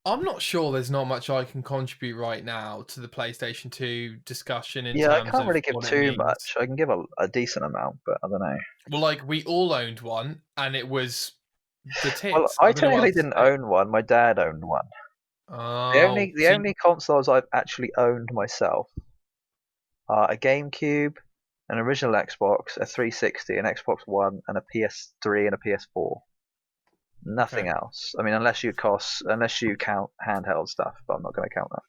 I'm not sure there's not much I can contribute right now to the PlayStation 2 discussion in Yeah, I terms can't of really give what it too means. much. I can give a decent amount, but I don't know. Well, like we all owned one, and it was the Well, tits. I I don't know what technically else to didn't say. own one. My dad owned one. Oh, The only consoles I've actually owned myself are a GameCube, an original Xbox, a 360, an Xbox One, and a PS3 and a PS4. Nothing okay. else. I mean, unless you count handheld stuff, but I'm not going to count that.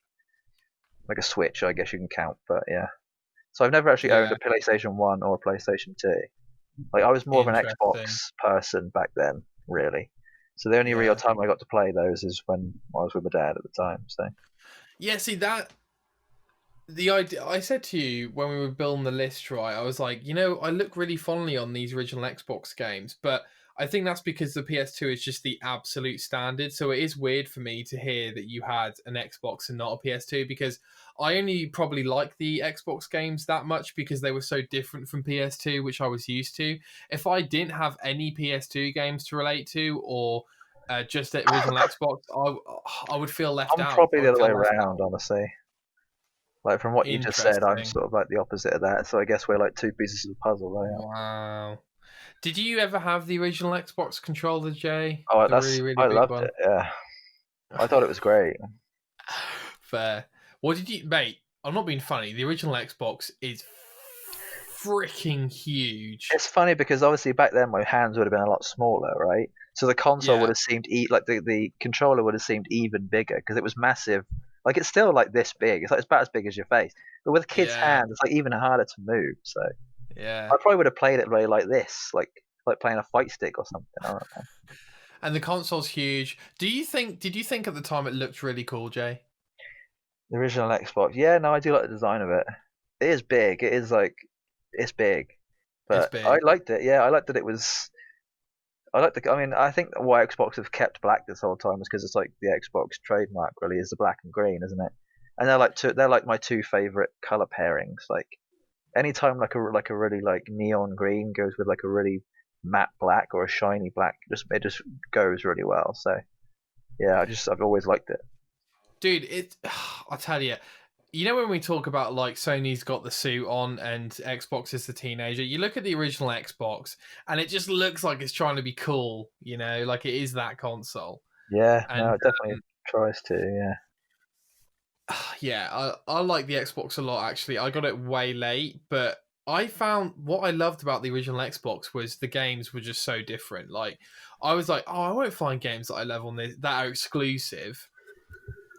Like a Switch, I guess you can count, but yeah. So I've never actually owned Yeah, a PlayStation 1 or a PlayStation 2. Like I was more of an interesting. Xbox person back then, really. So the only real Yeah. time I got to play those is when I was with my dad at the time. So Yeah, see that the idea I said to you when we were building the list, right? I was like, I look really fondly on these original Xbox games, but I think that's because the PS2 is just the absolute standard. So it is weird for me to hear that you had an Xbox and not a PS2, because I only probably like the Xbox games that much because they were so different from PS2, which I was used to. If I didn't have any PS2 games to relate to, or just the original Xbox, I would feel left I'm out. probably I the would other way feel left around, out. honestly. Like from what you just said, I'm Interesting. sort of like the opposite of that. So I guess we're like two pieces of the puzzle, right? Wow. Did you ever have the original Xbox controller, Jay? Oh, The really, really I big loved one? it. Yeah, I thought it was great. Fair. What did you, mate? I'm not being funny. The original Xbox is freaking huge. It's funny because obviously back then my hands would have been a lot smaller, right? So the console would Yeah, have seemed like the controller would have seemed even bigger because it was massive. Like it's still like this big. It's like it's about as big as your face. But with kids' yeah, hands, it's like even harder to move. So yeah. I probably would have played it really like this, like playing a fight stick or something. I don't know. And the console's huge. Did you think at the time it looked really cool, Jay? The original Xbox. Yeah, no, I do like the design of it. It is big. It is like it's big, It's but I big. liked it. Yeah, I liked that it was. I like the. I mean, I think why Xbox have kept black this whole time is because it's like the Xbox trademark really is the black and green, isn't it? And they're like my two favorite color pairings. Like anytime like a really like neon green goes with like a really matte black or a shiny black, it just goes really well. So yeah, I've always liked it. Dude, I'll tell you. When we talk about like Sony's got the suit on and Xbox is the teenager, you look at the original Xbox and it just looks like it's trying to be cool, like it is that console. Yeah, no, And it definitely tries to. Yeah. yeah, I like the Xbox a lot actually. I got it way late, but I found what I loved about the original Xbox was the games were just so different. Like I was like, oh, I won't find games that I love on this that are exclusive.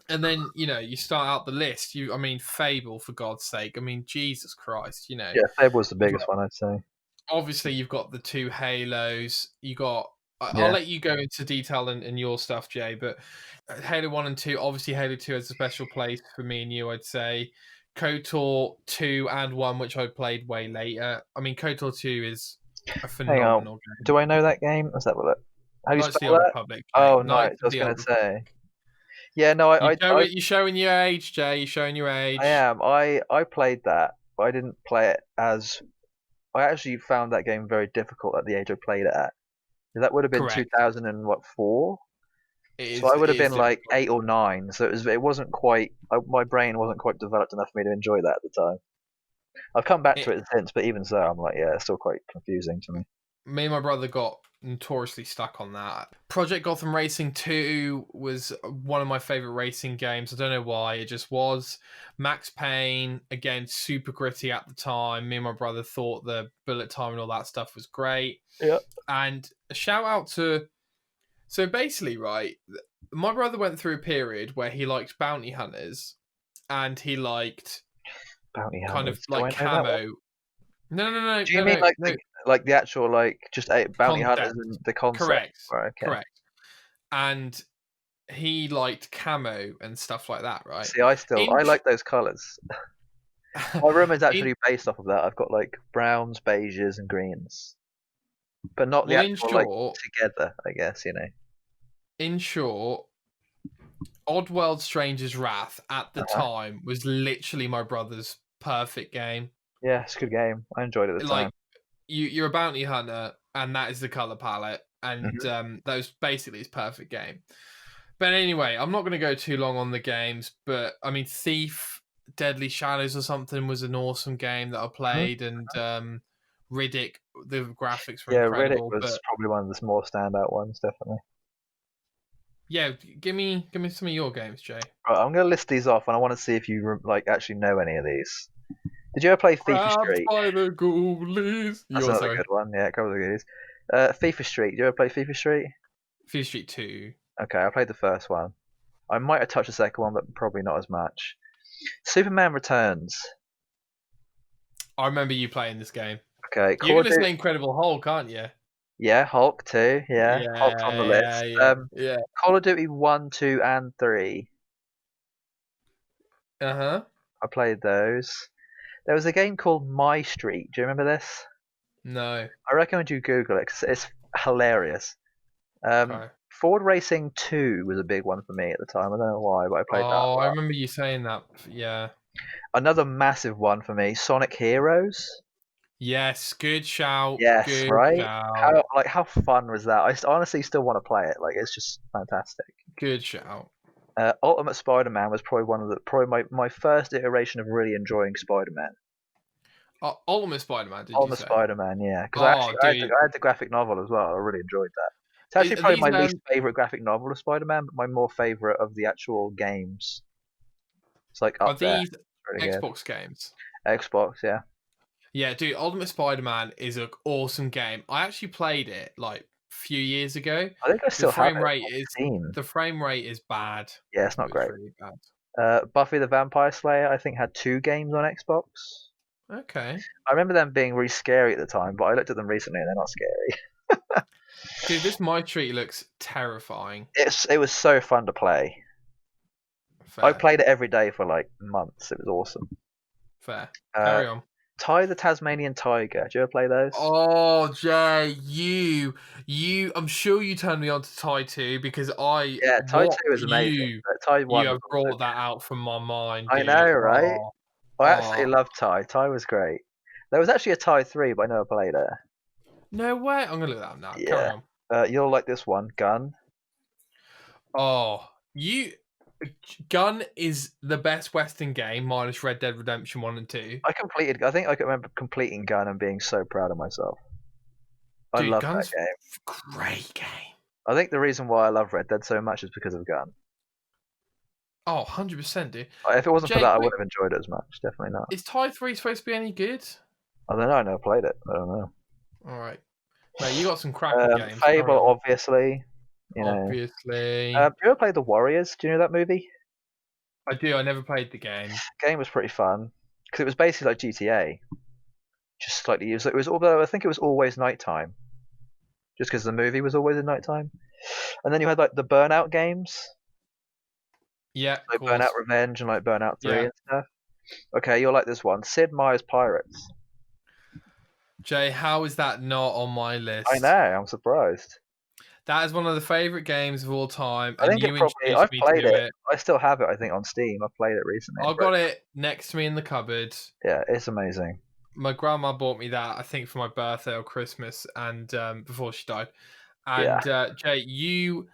And then, you start out the list. I mean, Fable, for God's sake. I mean, Jesus Christ, Yeah, Fable was the You've got, biggest one, I'd say. obviously, you've got the two Halos. I'll Yeah. let you go into detail in your stuff, Jay, but Halo 1 and 2, obviously, Halo 2 has a special place for me and you, I'd say. KOTOR 2 and 1, which I played way later. I mean, KOTOR 2 is a Hang on. phenomenal game. Do I know that game? Let's have a look. How do you Knights of the spell Old that? Republic, Jay. Oh, nice. Knights I of was the gonna Old say. Republic. Yeah, no, You're showing your age, Jay. You're showing your I age. am. I played that, but I didn't play it as. I actually found that game very difficult at the age I played it at. That would have been Correct. 2000 and what 4. It So is, I it would have is been like difficult. 8 or 9. So it wasn't quite. My brain wasn't quite developed enough for me to enjoy that at the time. I've come back to It, it since, but even so, I'm like, yeah, it's still quite confusing to me. me and my brother got notoriously stuck on that. Project Gotham Racing 2 was one of my favorite racing games. I don't know why, it just was. Max Payne, again, super gritty at the time. Me and my brother thought the bullet time and all that stuff was great. Yeah. And a shout out to... So basically, right, my brother went through a period where he liked bounty hunters and he liked Bounty kind of hunters. Do I like know that one? camo. No. Do you mean like the actual like just bounty hunters Concept. and the concept? Correct. Right, okay. Correct. And he liked camo and stuff like that, right? See, I like those colours. My room is actually based off of that. I've got like browns, beiges, and greens, but not the Well, in actual like short, together. I guess in short, Oddworld Stranger's Wrath at the time was literally my brother's perfect game. Yeah, it's a good game. I enjoyed it at the time. Like, you're a bounty hunter, and that is the color palette, and that was basically his perfect game. But anyway, I'm not going to go too long on the games, but I mean, Thief, Deadly Shadows or something was an awesome game that I played, and Riddick, the graphics were incredible. Riddick was probably one of the more standout ones, definitely. Yeah, give me some of your games, Jay. Right, I'm going to list these off, and I want to see if you like actually know any of these. Did you ever play FIFA Street? By the ghoulies. That's another good one. Yeah, a couple of goodies. FIFA Street. Did you ever play FIFA Street? FIFA Street 2. Okay, I played the first one. I might have touched the second one, but probably not as much. Superman Returns. I remember you playing this game. Okay, you're going to say Incredible Hulk, aren't you? Yeah, Hulk too. Yeah, Hulk's on the list. Yeah. Call of Duty 1, 2, and 3. I played those. There was a game called My Street. Do you remember this? No. I recommend you Google it 'cause it's hilarious. Ford Racing 2 was a big one for me at the time. I don't know why, but I played that. Oh, I remember you saying that. Yeah. Another massive one for me, Sonic Heroes. Yes, good shout. Yes, good right? Shout. How fun was that? I honestly still want to play it. Like, it's just fantastic. Good shout. Ultimate Spider-Man was probably my first iteration of really enjoying Spider-Man. Ultimate Spider-Man, did Ultimate you say? Spider-man, yeah. Because I had the graphic novel as well. I really enjoyed that. It's actually probably my least favourite graphic novel of Spider-Man, but my more favourite of the actual games. It's like up there. Are these really Xbox games? Xbox, yeah. Yeah, dude, Ultimate Spider-Man is an awesome game. I actually played it like a few years ago. I think I still have it. The frame rate is bad. Yeah, it's not great. Really bad. Buffy the Vampire Slayer, I think, had 2 games on Xbox. Okay. I remember them being really scary at the time, but I looked at them recently and they're not scary. Dude, this My Street looks terrifying. It was so fun to play. Fair. I played it every day for like months. It was awesome. Fair. Carry on. Ty the Tasmanian Tiger. Did you ever play those? Oh, Jay, you. I'm sure you turned me on to Ty 2 because Yeah, Ty 2 is amazing. Ty 1 you have brought that out from my mind. Dude. I know, right? I actually loved Ty. Ty was great. There was actually a Ty 3, but I never played it. No way. I'm going to look that up now. Yeah. Carry on. You'll like this one, Gun. Oh, Gun is the best Western game, minus Red Dead Redemption 1 and 2. I think I can remember completing Gun and being so proud of myself. I love that game. Great game. I think the reason why I love Red Dead so much is because of Gun. Oh, 100%, dude. If it wasn't for that, I wouldn't have enjoyed it as much. Definitely not. Is Ty 3 supposed to be any good? I don't know. I never played it. I don't know. All right. Mate, you got some cracking games. Fable, obviously. Obviously. Do you ever play The Warriors? Do you know that movie? I do. I never played the game. The game was pretty fun because it was basically like GTA, just slightly. Although I think it was always nighttime, just because the movie was always at nighttime. And then you had like the Burnout games. Yeah, like Burnout Revenge and like Burnout 3 and stuff. Okay, you'll like this one, Sid Meier's Pirates. Jay, how is that not on my list? I know. I'm surprised. That is one of the favourite games of all time. I think I've played it. I still have it, I think, on Steam. I've played it recently. I've got it next to me in the cupboard. Yeah, it's amazing. My grandma bought me that, I think, for my birthday or Christmas, and before she died. And Jay, you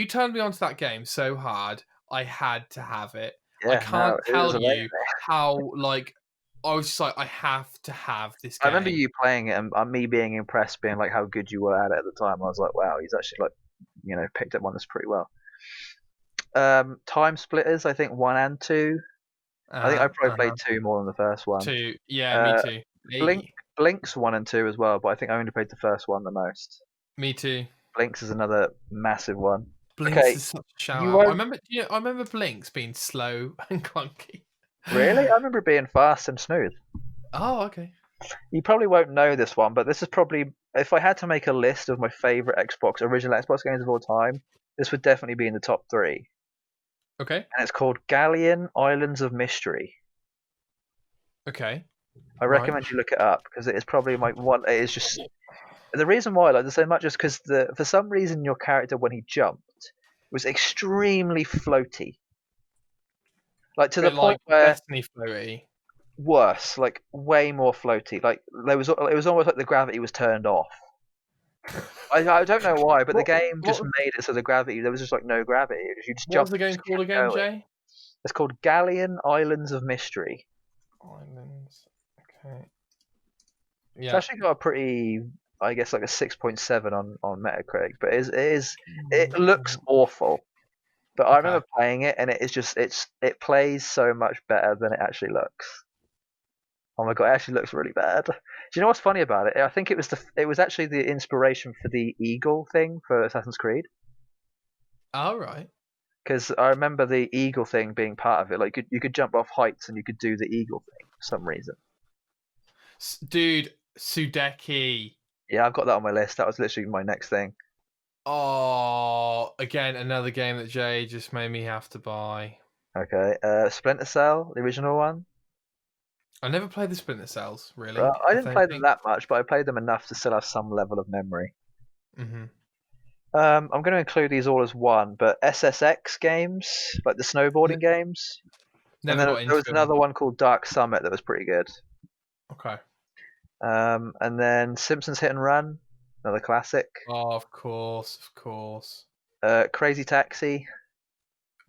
turned me onto that game so hard, I had to have it. Yeah, I can't tell you how, like, I was just like, I have to have this I game. remember you playing it and me being impressed, being like how good you were at it at the time. I was like, wow, he's actually like, picked up one that's pretty well. Time Splitters, I think 1 and 2. I think I probably played 2 more than the first one. 2, yeah, me Uh, too. Blinks 1 and 2 as well, but I think I only played the first one the most. Me too. Blinks is another massive one. Blinks is such a shout you out. won't I remember Blinks being slow and clunky. really. I remember it being fast and smooth. Oh, okay. You probably won't know this one, but this is probably, if I had to make a list of my favorite original Xbox games of all time, this would definitely be in the top 3. Okay. And it's called Galleon Islands of Mystery. Okay. I recommend you look it up because it is probably my one. It is just the reason why I like this so much is because for some reason your character when he jumped was extremely floaty, like to the point where Destiny floaty. worse, like way more floaty. Like it was almost like the gravity was turned off. I don't know why, but the game just made it so there was just like no gravity. You just What's the game called again, Jay? It's called Galleon Islands of Mystery. Islands. Okay. It's Yeah. actually got a pretty, I guess, like a 6.7 on Metacritic, but it looks awful. But I remember playing it, and it plays so much better than it actually looks. Oh my god, it actually looks really bad. Do you know what's funny about it? I think it was actually the inspiration for the eagle thing for Assassin's Creed. All right. Because I remember the eagle thing being part of it. Like you could jump off heights and you could do the eagle thing for some reason. Dude, Sudeki. Yeah, I've got that on my list. That was literally my next thing. Oh, again, another game that Jay just made me have to buy. Okay, Splinter Cell, the original one. I never played the Splinter Cells, really. I didn't play them that much, but I played them enough to still have some level of memory. Mm-hmm. I'm going to include these all as one, but SSX games, like the snowboarding games. Never and then got into there was them. another one called Dark Summit that was pretty good. Okay. And then Simpsons Hit and Run, another classic. Oh, of course. Crazy Taxi.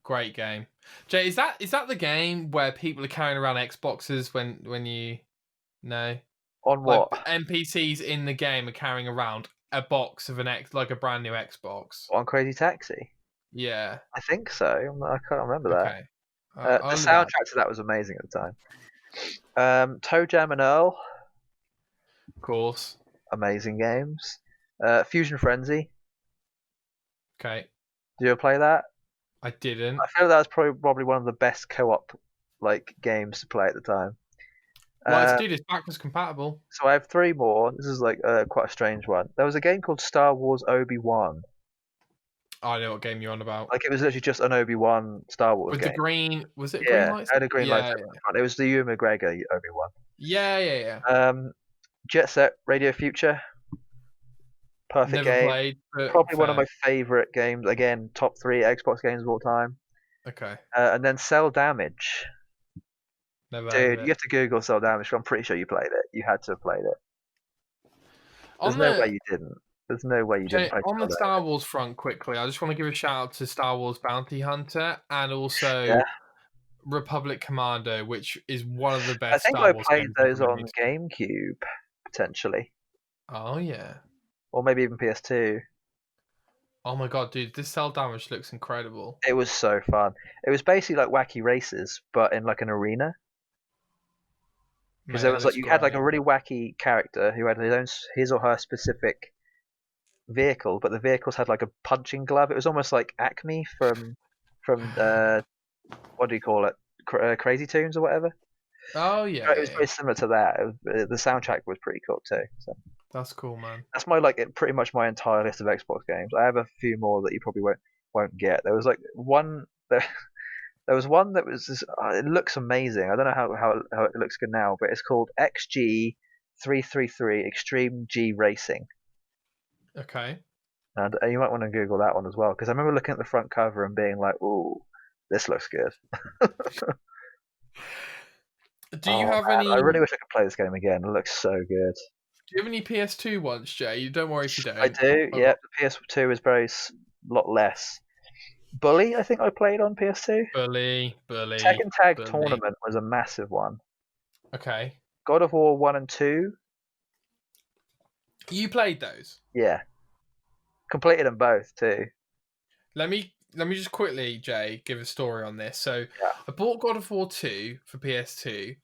Great game. Jay, is that the game where people are carrying around Xboxes when you know? On what? Like NPCs in the game are carrying around a box of like a brand new Xbox. On Crazy Taxi? Yeah. I think so. I can't remember that. Okay. The soundtrack to that was amazing at the time. Toe Jam and Earl. Of course. Amazing games. Fusion Frenzy. Okay. Did you ever play that? I didn't. I feel that was probably one of the best co-op like games to play at the time. Well, it's backwards compatible. So I have 3 more. This is like quite a strange one. There was a game called Star Wars Obi-Wan. I know what game you're on about. Like it was literally just an Obi-Wan Star Wars game. With the green, was it Yeah, green lights? it had a green light. It was the Ewan McGregor Obi-Wan. Yeah. Jet Set Radio Future. Perfect Never game. played, Probably one of my favourite games. Again, top 3 Xbox games of all time. Okay. And then Cell Damage. Never. Dude, you have to Google Cell Damage. I'm pretty sure you played it. You had to have played it. There's no way you didn't. There's no way you didn't play on the Star Wars front, quickly, I just want to give a shout out to Star Wars Bounty Hunter and also Republic Commando, which is one of the best. I think Star Wars I played games those on GameCube, potentially. Oh yeah. Or maybe even PS2. Oh my god, dude, this Cell Damage looks incredible. It was so fun. It was basically like Wacky Races, but in like an arena. Because there was you had like a really wacky character who had his or her specific vehicle, but the vehicles had like a punching glove. It was almost like Acme from what do you call it? Crazy Tunes or whatever. Oh yeah. It was very similar to that. The soundtrack was pretty cool too. So. That's cool, man. That's pretty much my entire list of Xbox games. I have a few more that you probably won't get. There was like one there was one that was just, it looks amazing. I don't know how it looks good now, but it's called XG333 Extreme G Racing. Okay. And you might want to Google that one as well, because I remember looking at the front cover and being like, "Ooh, this looks good." Do you have any? I really wish I could play this game again. It looks so good. Do you have any PS2 ones, Jay? Don't worry if you don't. I do. Yeah, the PS2 is very lot less. Bully, I think I played on PS2. Bully. Tekken Tag Tournament was a massive one. Okay. God of War 1 and 2. You played those? Yeah, completed them both too. Let me just quickly, Jay, give a story on this. So Yeah. I bought God of War 2 for PS2.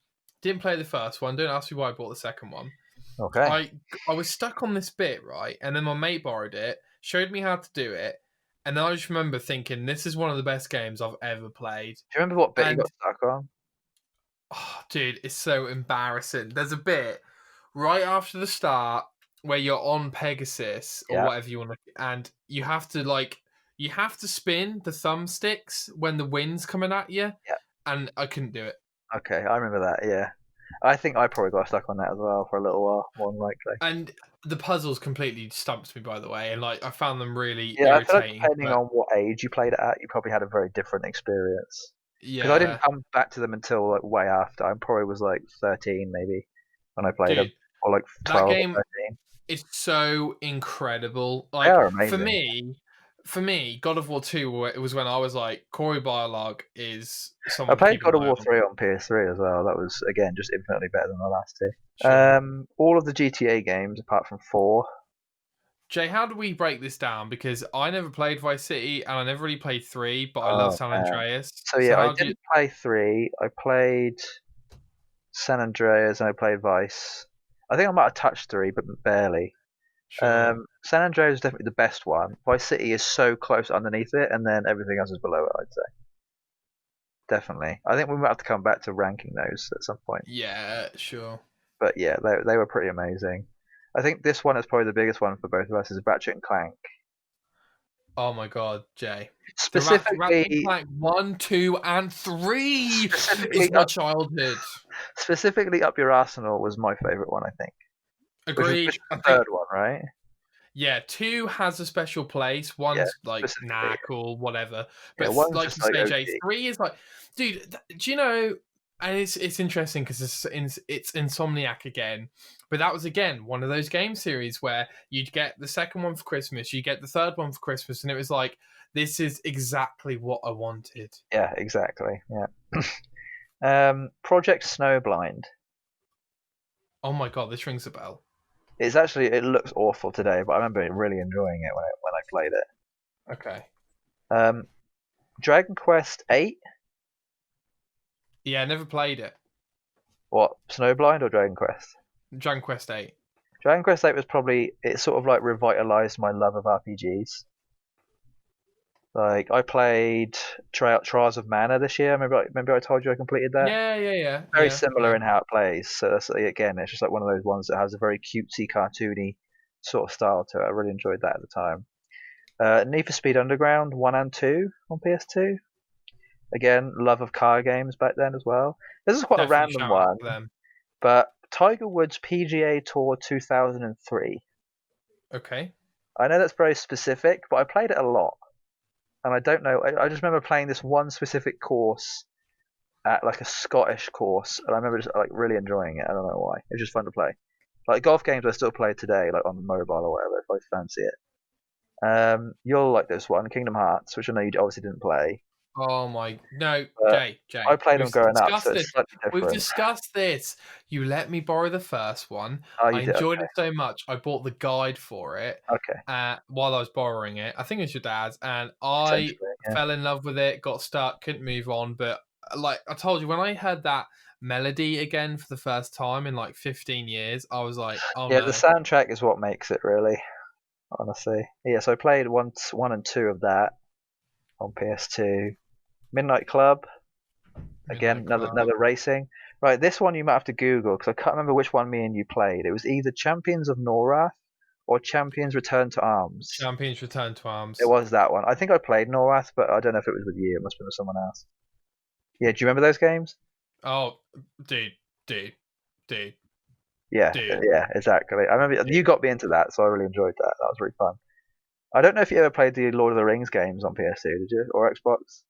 Didn't play the first one. Don't ask me why I bought the second one. Okay. I was stuck on this bit, right? And then my mate borrowed it, showed me how to do it, and then I just remember thinking, this is one of the best games I've ever played. Do you remember what bit you And got stuck on? oh, dude, it's so embarrassing. There's a bit right after the start where you're on Pegasus or Yeah. whatever you want to, and you have to spin the thumbsticks when the wind's coming at you, Yeah. and I couldn't do it. Okay, I remember that. Yeah. I think I probably got stuck on that as well for a little while, more than likely. And the puzzles completely stumped me, by the way, and I found them really Yeah, I feel like irritating. depending But on what age you played it at, you probably had a very different experience. Because I didn't yeah, come back to them until like way after. I probably was like 13 maybe when I played them, dude, or like that 12 or game 13. is so incredible. They Like are amazing. for me, God of War 2 it was when I was like, Corey Barlog is I someone to played keep an God of eye War on. 3 on PS3 as well. That was again just infinitely better than the last two. Sure. All of the GTA games apart from 4. Jay, how do we break this down? Because I never played Vice City and I never really played 3, but I love Oh San man. Andreas. So So yeah, I how do you didn't play 3. I played San Andreas and I played Vice. I think I might have touched 3, but barely. sure. San Andreas is definitely the best one. Vice City is so close underneath it, and then everything else is below it. I'd say definitely. I think we might have to come back to ranking those at some point. Yeah, sure. But yeah, they were pretty amazing. I think this one is probably the biggest one for both of us is Ratchet and Clank. Oh my god, Jay. The Ratchet and Specifically, Clank 1, 2, and 3 is specifically my up, childhood. specifically up your arsenal was my favorite one. I think, which Agreed. is I the think third one, right? yeah, 2 has a special place. Yeah, One's like specifically. nah, cool, whatever. Yeah, But one's like just you like say, Jay, OG. 3 is like, dude. Do you know? And it's interesting because it's Insomniac again. But that was again one of those game series where you'd get the second one for Christmas, you get the third one for Christmas, and it was like this is exactly what I wanted. Yeah, exactly. Yeah. Project Snowblind. Oh my god, this rings a bell. It looks awful today, but I remember really enjoying it when I played it. Okay. Um, Dragon Quest 8. Yeah, I never played it. What, Snowblind or Dragon Quest? Dragon Quest 8. Dragon Quest 8 was probably it sort of like revitalized my love of RPGs. Like I played Trials of Mana this year. Remember I told you I completed that. Yeah, yeah, yeah, Very yeah, similar yeah. in how it plays. So that's again, it's just like one of those ones that has a very cutesy, cartoony sort of style to it. I really enjoyed that at the time. Need for Speed Underground 1 and 2 on PS2. Again, love of car games back then as well. This is quite a Definitely random shout out one, to them. but Tiger Woods PGA Tour 2003. Okay. I know that's very specific, but I played it a lot. And I don't know, I just remember playing this one specific course at like a Scottish course, and I remember just like really enjoying it. I don't know why. It was just fun to play. Like golf games I still play today, like on mobile or whatever, if I fancy it. You'll like this one, Kingdom Hearts, which I know you obviously didn't play. Oh my no, But Jay. I played them We've growing up, so discussed it's this. slightly We've different. discussed this. You let me borrow the first one. Oh, I you did? enjoyed Okay. it so much. I bought the guide for it Okay. while I was borrowing it. I think it was your dad's, and I Essentially, yeah. fell in love with it. Got stuck, couldn't move on. But like I told you, when I heard that melody again for the first time in like 15 years, I was like, oh Yeah, the no, soundtrack is what makes it really, honestly. Yeah, so I played one and two of that on PS2. Midnight Club, again, Midnight Club. another racing. Right, this one you might have to Google because I can't remember which one me and you played. It was either Champions of Norath or Champions Return to Arms. Champions Return to It Arms. was that one. I think I played Norath, but I don't know if it was with you. It must have been with someone else. Yeah, do you remember those games? Oh, dude, dude, dude, Yeah, dude. yeah, exactly. I remember you got me into that, so I really enjoyed that. That was really fun. I don't know if you ever played the Lord of the Rings games on PS2, did you? Or Xbox?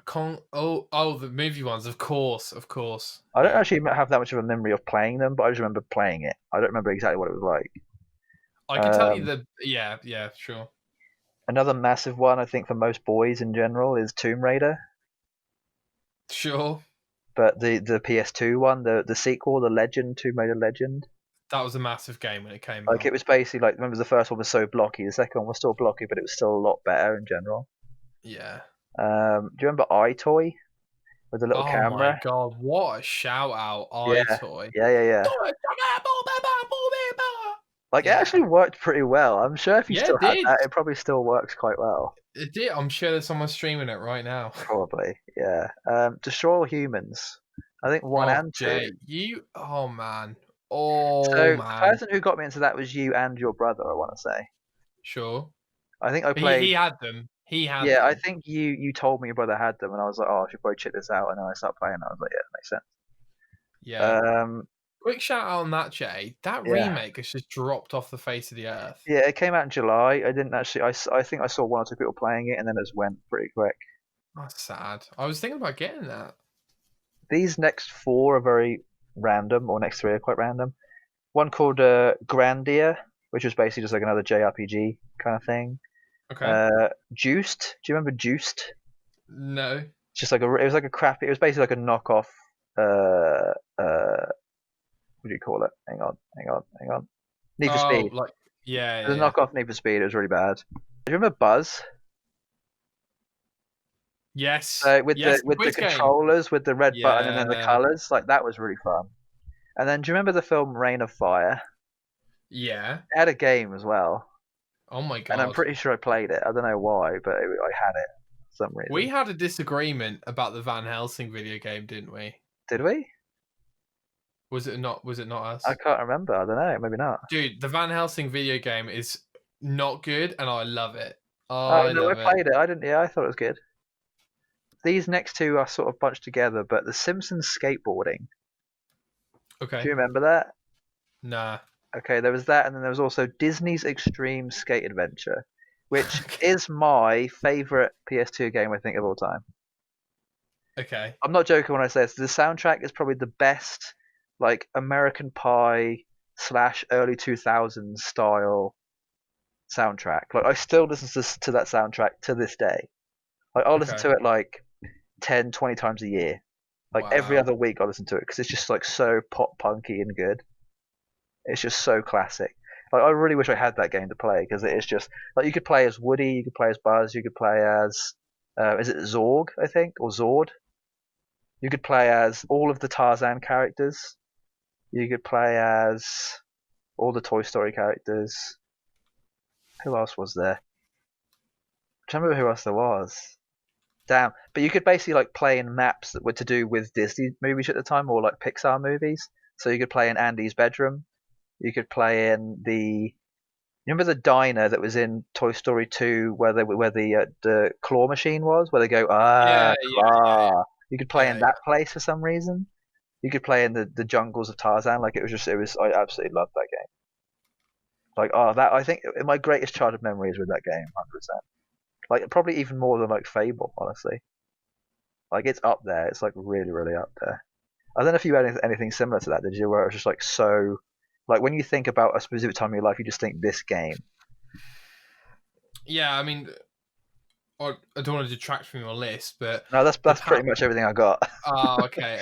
The movie ones, of course, of course. I don't Yeah, actually have that much of a memory of playing them, but I just remember playing it. I don't remember exactly what it was like. I could tell you Um, the yeah, sure, Another massive one, I think, for most boys in general is Tomb Raider. sure. But the PS2 one, the sequel, the Legend, Tomb Raider Legend, That was a massive game when it came like out. it was basically like, remember the first one was so blocky, the second one was still blocky, but it was still a lot better in general. Yeah. Do you remember iToy with the little Oh my camera? god, what a shout out, Yeah, iToy. yeah. Like it Yeah. actually worked pretty well. I'm sure if you Yeah, still it had did. that, it probably still works quite well. It did. I'm sure there's someone streaming it right now. Probably, yeah. Destroy All Humans. I think one Oh, and two. Jay, you. Oh man. Oh So the man. person who got me into that was you and your brother, I want to say. Sure. I think I He played. had them. He had Yeah, I them. think you told me your brother had them, and I was like, oh, I should probably check this out. And then I started playing. I was like, yeah, that makes sense. Yeah. Um, Quick shout out on that, Jay. That yeah, remake has just dropped off the face of the earth. yeah. It came out in July. I didn't actually. I think I saw one or two people playing it, and then it just went pretty quick. That's sad. I was thinking about getting that. These next four are very random, or next three are quite random. One called Grandia, which was basically just like another JRPG kind of thing. Okay. Juiced. Do you remember Juiced? No. It's just like it was like a crappy. It was basically like a knockoff. What do you call it? Hang on. Need for Oh, Speed. like yeah, It was yeah, a yeah. knockoff Need for Speed. It was really bad. Do you remember Buzz? Yes. With Yes, the with the quiz game. controllers, with the red button and then the Yeah. colors, like that was really fun. And then do you remember the film Reign of Fire? Yeah. It had a game as well, Oh my and I'm god. pretty sure I played it. I don't know why, but I had it for some We reason. had a disagreement about the Van Helsing video game, didn't we? Did we? Was it not us? I can't remember. I don't know. Maybe not. Dude, the Van Helsing video game is not good and I love it. Oh I no, I love it. played it. I didn't. Yeah, I thought it was good. These next two are sort of bunched together, but the Simpsons skateboarding. Do Okay. you remember that? Nah. Okay, there was that, and then there was also Disney's Extreme Skate Adventure, which is my favorite PS2 game, I think, of all time. Okay. I'm not joking when I say this. The soundtrack is probably the best, like American Pie / early 2000s style soundtrack. Like I still listen to that soundtrack to this day. Like I'll listen Okay. to it like 10, 20 times a year. Like every Wow. other week I listen to it because it's just like so pop punky and good. It's just so classic. Like I really wish I had that game to play because it is just like you could play as Woody, you could play as Buzz, you could play as is it Zorg, I think, or Zord? You could play as all of the Tarzan characters. You could play as all the Toy Story characters. Who else was there? I don't remember who else there was. Damn. But you could basically like play in maps that were to do with Disney movies at the time or like Pixar movies. So you could play in Andy's bedroom. You could play in the. You remember the diner that was in Toy Story 2 where the claw machine was, where they go Yeah, claw. You could play in yeah, that place for some reason. You could play in the jungles of Tarzan. Like it was. I absolutely loved that game. Like that. I think my greatest childhood memories with that game, 100%. Like probably even more than like Fable, honestly. Like it's up there. It's like really, really up there. I don't know if you had anything similar to that. Did you? Where it was just like so, like when you think about a specific time in your life, you just think this game. yeah. I mean, I don't want to detract from your list, but No, that's the pretty much everything I got. oh, okay.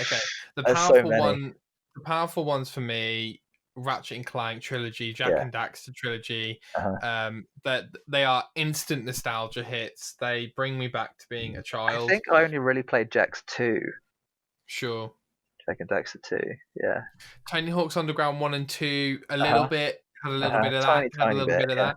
The There's so powerful many. the powerful ones for me, Ratchet and Clank trilogy, Jack Yeah. and Daxter trilogy. Uh-huh. That they are instant nostalgia hits. They bring me back to being a I child. think I only really played Jax 2. Sure. Jack and Daxter 2. Yeah. Tony Hawk's Underground 1 and 2, a little bit. Had a little bit of Tiny, that. Had a tiny little bit. bit of Yeah. that.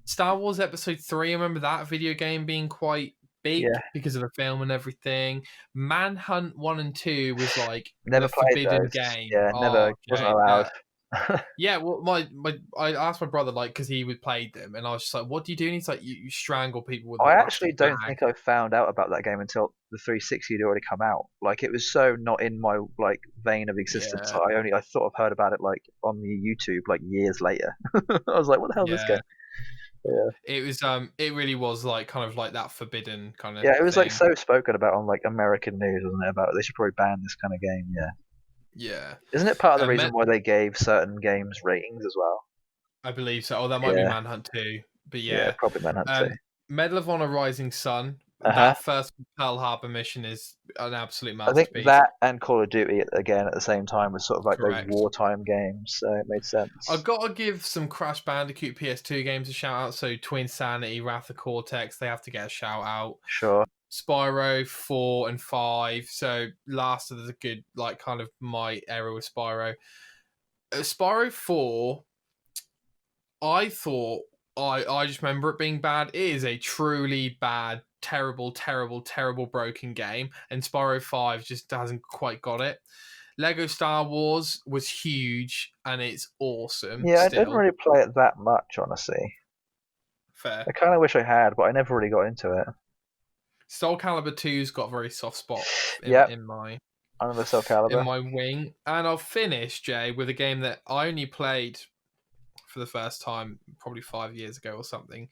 Star Wars Episode 3, I remember that video game being quite big Yeah. because of the film and everything. Manhunt 1 and 2 was like Never the played forbidden those. game. Yeah. Never. Oh, Wasn't Jay, allowed. yeah, well, I asked my brother like because he would play them, and I was just like, "What do you do?" And he's like, "You strangle people with a I plastic actually don't bag." think I found out about that game until the 360 had already come out. Like it was so not in my like vein of existence. Yeah, I thought I've heard about it like on the YouTube like years later. I was like, what the hell is this yeah. game? Yeah. It was it really was like kind of like that forbidden kind of Yeah, it was like thing. so spoken about on like American news, wasn't it? About they should probably ban this kind of game. Yeah. Yeah, Isn't it part of the and reason why they gave certain games ratings as well? I believe so. Oh, that might be Yeah. Manhunt 2, but Yeah, yeah. probably Manhunt too. Medal of Honor: Rising Sun Uh-huh. That first Pearl Harbor mission is an absolute I think masterpiece. that and Call of Duty again at the same time was sort of like those Correct. wartime games, so it made sense. I've got to give some Crash Bandicoot PS2 games a shout out. So Twin Sanity, Wrath of Cortex, they have to get a shout out. Sure. Spyro 4 and 5. So last of the good, like kind of my era with Spyro. Spyro 4, I thought I just remember it being bad. It is a truly bad, terrible, terrible, terrible broken game, and Spyro 5 just hasn't quite got it. Lego Star Wars was huge, and it's awesome. Yeah, I still. didn't really play it that much, honestly. Fair. I kind of wish I had, but I never really got into it. Soul Calibur 2's got a very soft spot in my I remember Soul Calibur. in my wing, and I'll finish, Jay, with a game that I only played for the first time probably 5 years ago or something,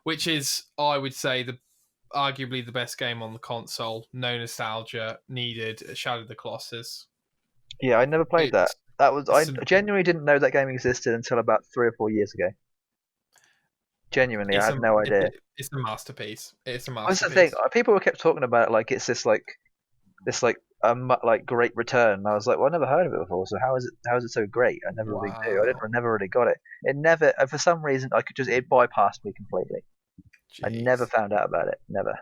which is, I would say, arguably the best game on the console. No nostalgia needed. Shadow of the Colossus. Yeah, I never played that. I genuinely didn't know that game existed until about 3 or 4 years ago. Genuinely, I had no idea. It's a masterpiece. It's a What's masterpiece. the thing? People kept talking about it like it's this great return. And I was like, well, I never heard of it before. So how is it so great? I never really knew. I never really got it. It never, for some reason, it bypassed me completely. Jeez. I never found out about it. Never.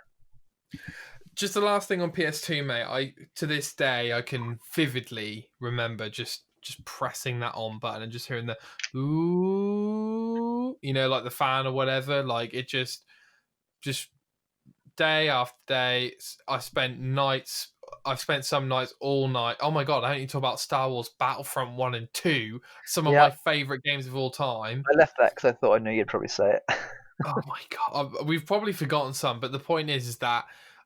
Just the last thing on PS2, mate. To this day, I can vividly remember just pressing that on button and just hearing the ooh, like the fan or whatever. Like it just day after day. I've spent some nights all night. Oh my god, I don't need to talk about Star Wars Battlefront 1 and 2, some of my favourite games of all time. I left that because I thought I knew you'd probably say it. Oh my god, we've probably forgotten some, but the point is that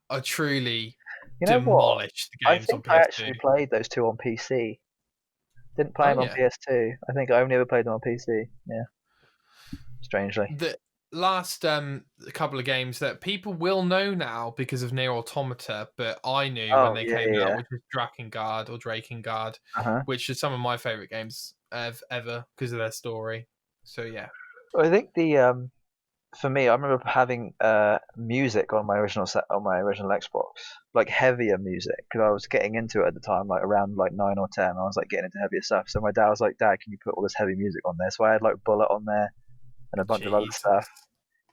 I truly demolished the games on PS2. I actually played those two on PC. Didn't play them on PS2. I think I only ever played them on PC. Yeah. Strangely. The last couple of games that people will know now because of Nier Automata, but I knew when they came out, which was Drakengard, which is some of my favourite games ever because of their story. So yeah. Well, I think for me, I remember having music on my original Xbox, like heavier music, because I was getting into it at the time, like around like 9 or 10. I was like getting into heavier stuff. So my dad was like, "Dad, can you put all this heavy music on there?" So I had like Bullet on there and a bunch of other stuff.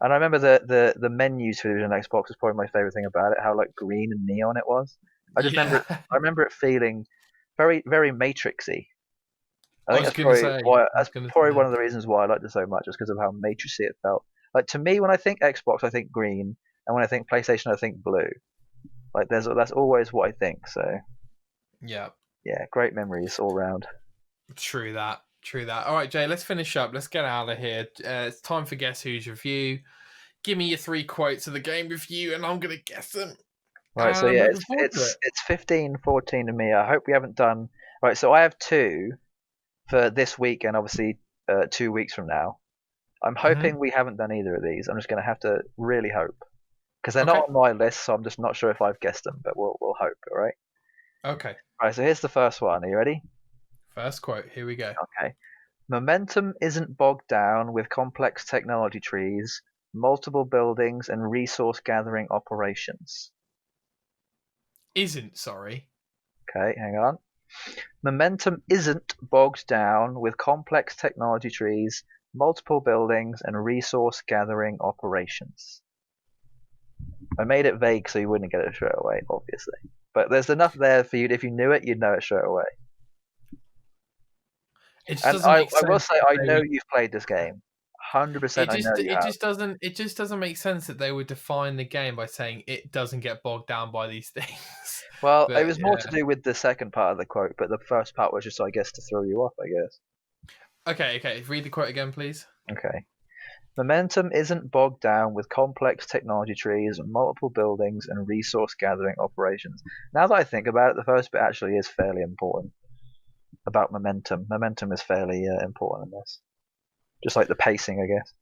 And I remember the menus for the original Xbox was probably my favorite thing about it. How like green and neon it was. I remember it feeling very, very Matrixy. I think that's probably one of the reasons why I liked it so much, is because of how Matrixy it felt. Like to me, when I think Xbox, I think green, and when I think PlayStation, I think blue. Like that's always what I think. So yeah, great memories all round. True that. All right, Jay, let's finish up. Let's get out of here. It's time for Guess Who's review. Give me your 3 quotes of the game review, and I'm gonna guess them. Right, so yeah, it's 15-14 to me. I hope we haven't done right. So I have 2 for this week, and obviously 2 weeks from now. I'm hoping we haven't done either of these. I'm just going to have to really hope, because they're not on my list, so I'm just not sure if I've guessed them. But we'll hope. All right. Okay. All right. So here's the first one. Are you ready? First quote. Here we go. Okay. Momentum isn't bogged down with complex technology trees, multiple buildings, and resource gathering operations. Isn't, sorry. Okay, hang on. Momentum isn't bogged down with complex technology trees, multiple buildings, and resource gathering operations. I made it vague so you wouldn't get it straight away, obviously. But there's enough there for you. If you knew it, you'd know it straight away. I will say, I know you've played this game. 100% I know you have. It just doesn't make sense that they would define the game by saying it doesn't get bogged down by these things. Well, it was more to do with the second part of the quote, but the first part was just, I guess, to throw you off, I guess. Okay. Read the quote again, please. Okay. Momentum isn't bogged down with complex technology trees, multiple buildings, and resource gathering operations. Now that I think about it, the first bit actually is fairly important. About momentum. Momentum is fairly important in this. Just like the pacing, I guess.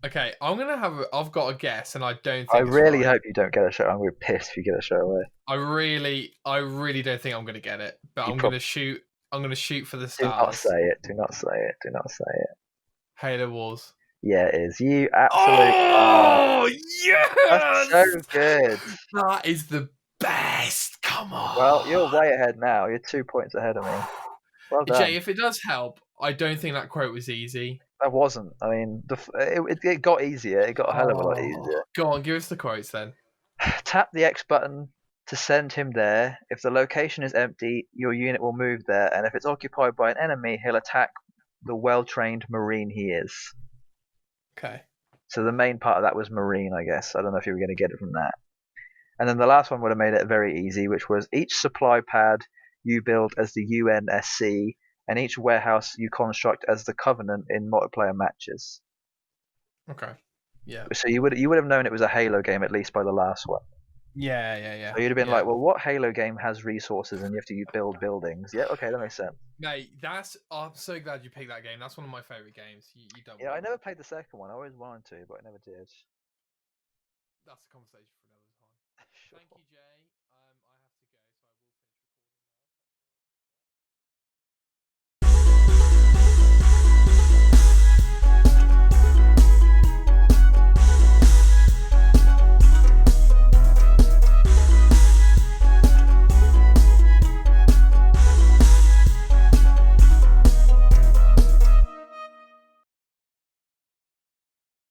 Okay, I've got a guess, and I don't think I really hope you don't get it straight. I'm going to be pissed if you get it straight away. I really don't think I'm going to get it, but I'm going to shoot for the stars. Do not say it. Do not say it. Do not say it. Halo Wars. Yeah, it is. You absolute. Oh, That's so yes! good. That is the best. Come Well, you're on. way ahead now. You're 2 points ahead of me. Well Jay, done. if it does help, I don't think that quote was easy. That wasn't. I mean, it got easier. It got a hell of a lot Oh, easier. go on, give us the quotes then. Tap the X button to send him there. If the location is empty, your unit will move there, and if it's occupied by an enemy, he'll attack the well-trained Marine he is. Okay. So the main part of that was Marine, I guess. I don't know if you were going to get it from that. And then the last one would have made it very easy, which was each supply pad you build as the UNSC, and each warehouse you construct as the Covenant in multiplayer matches. Okay. Yeah. So you would have known it was a Halo game at least by the last one. Yeah. So you'd have been Yeah. like, well, what Halo game has resources and you have to build buildings? Yeah, okay, that makes sense. Mate, I'm so glad you picked that game. That's one of my favourite games. You don't Yeah, I win. never played the second one. I always wanted to, but I never did. That's a conversation for another time. Sure. Thank you, Jay.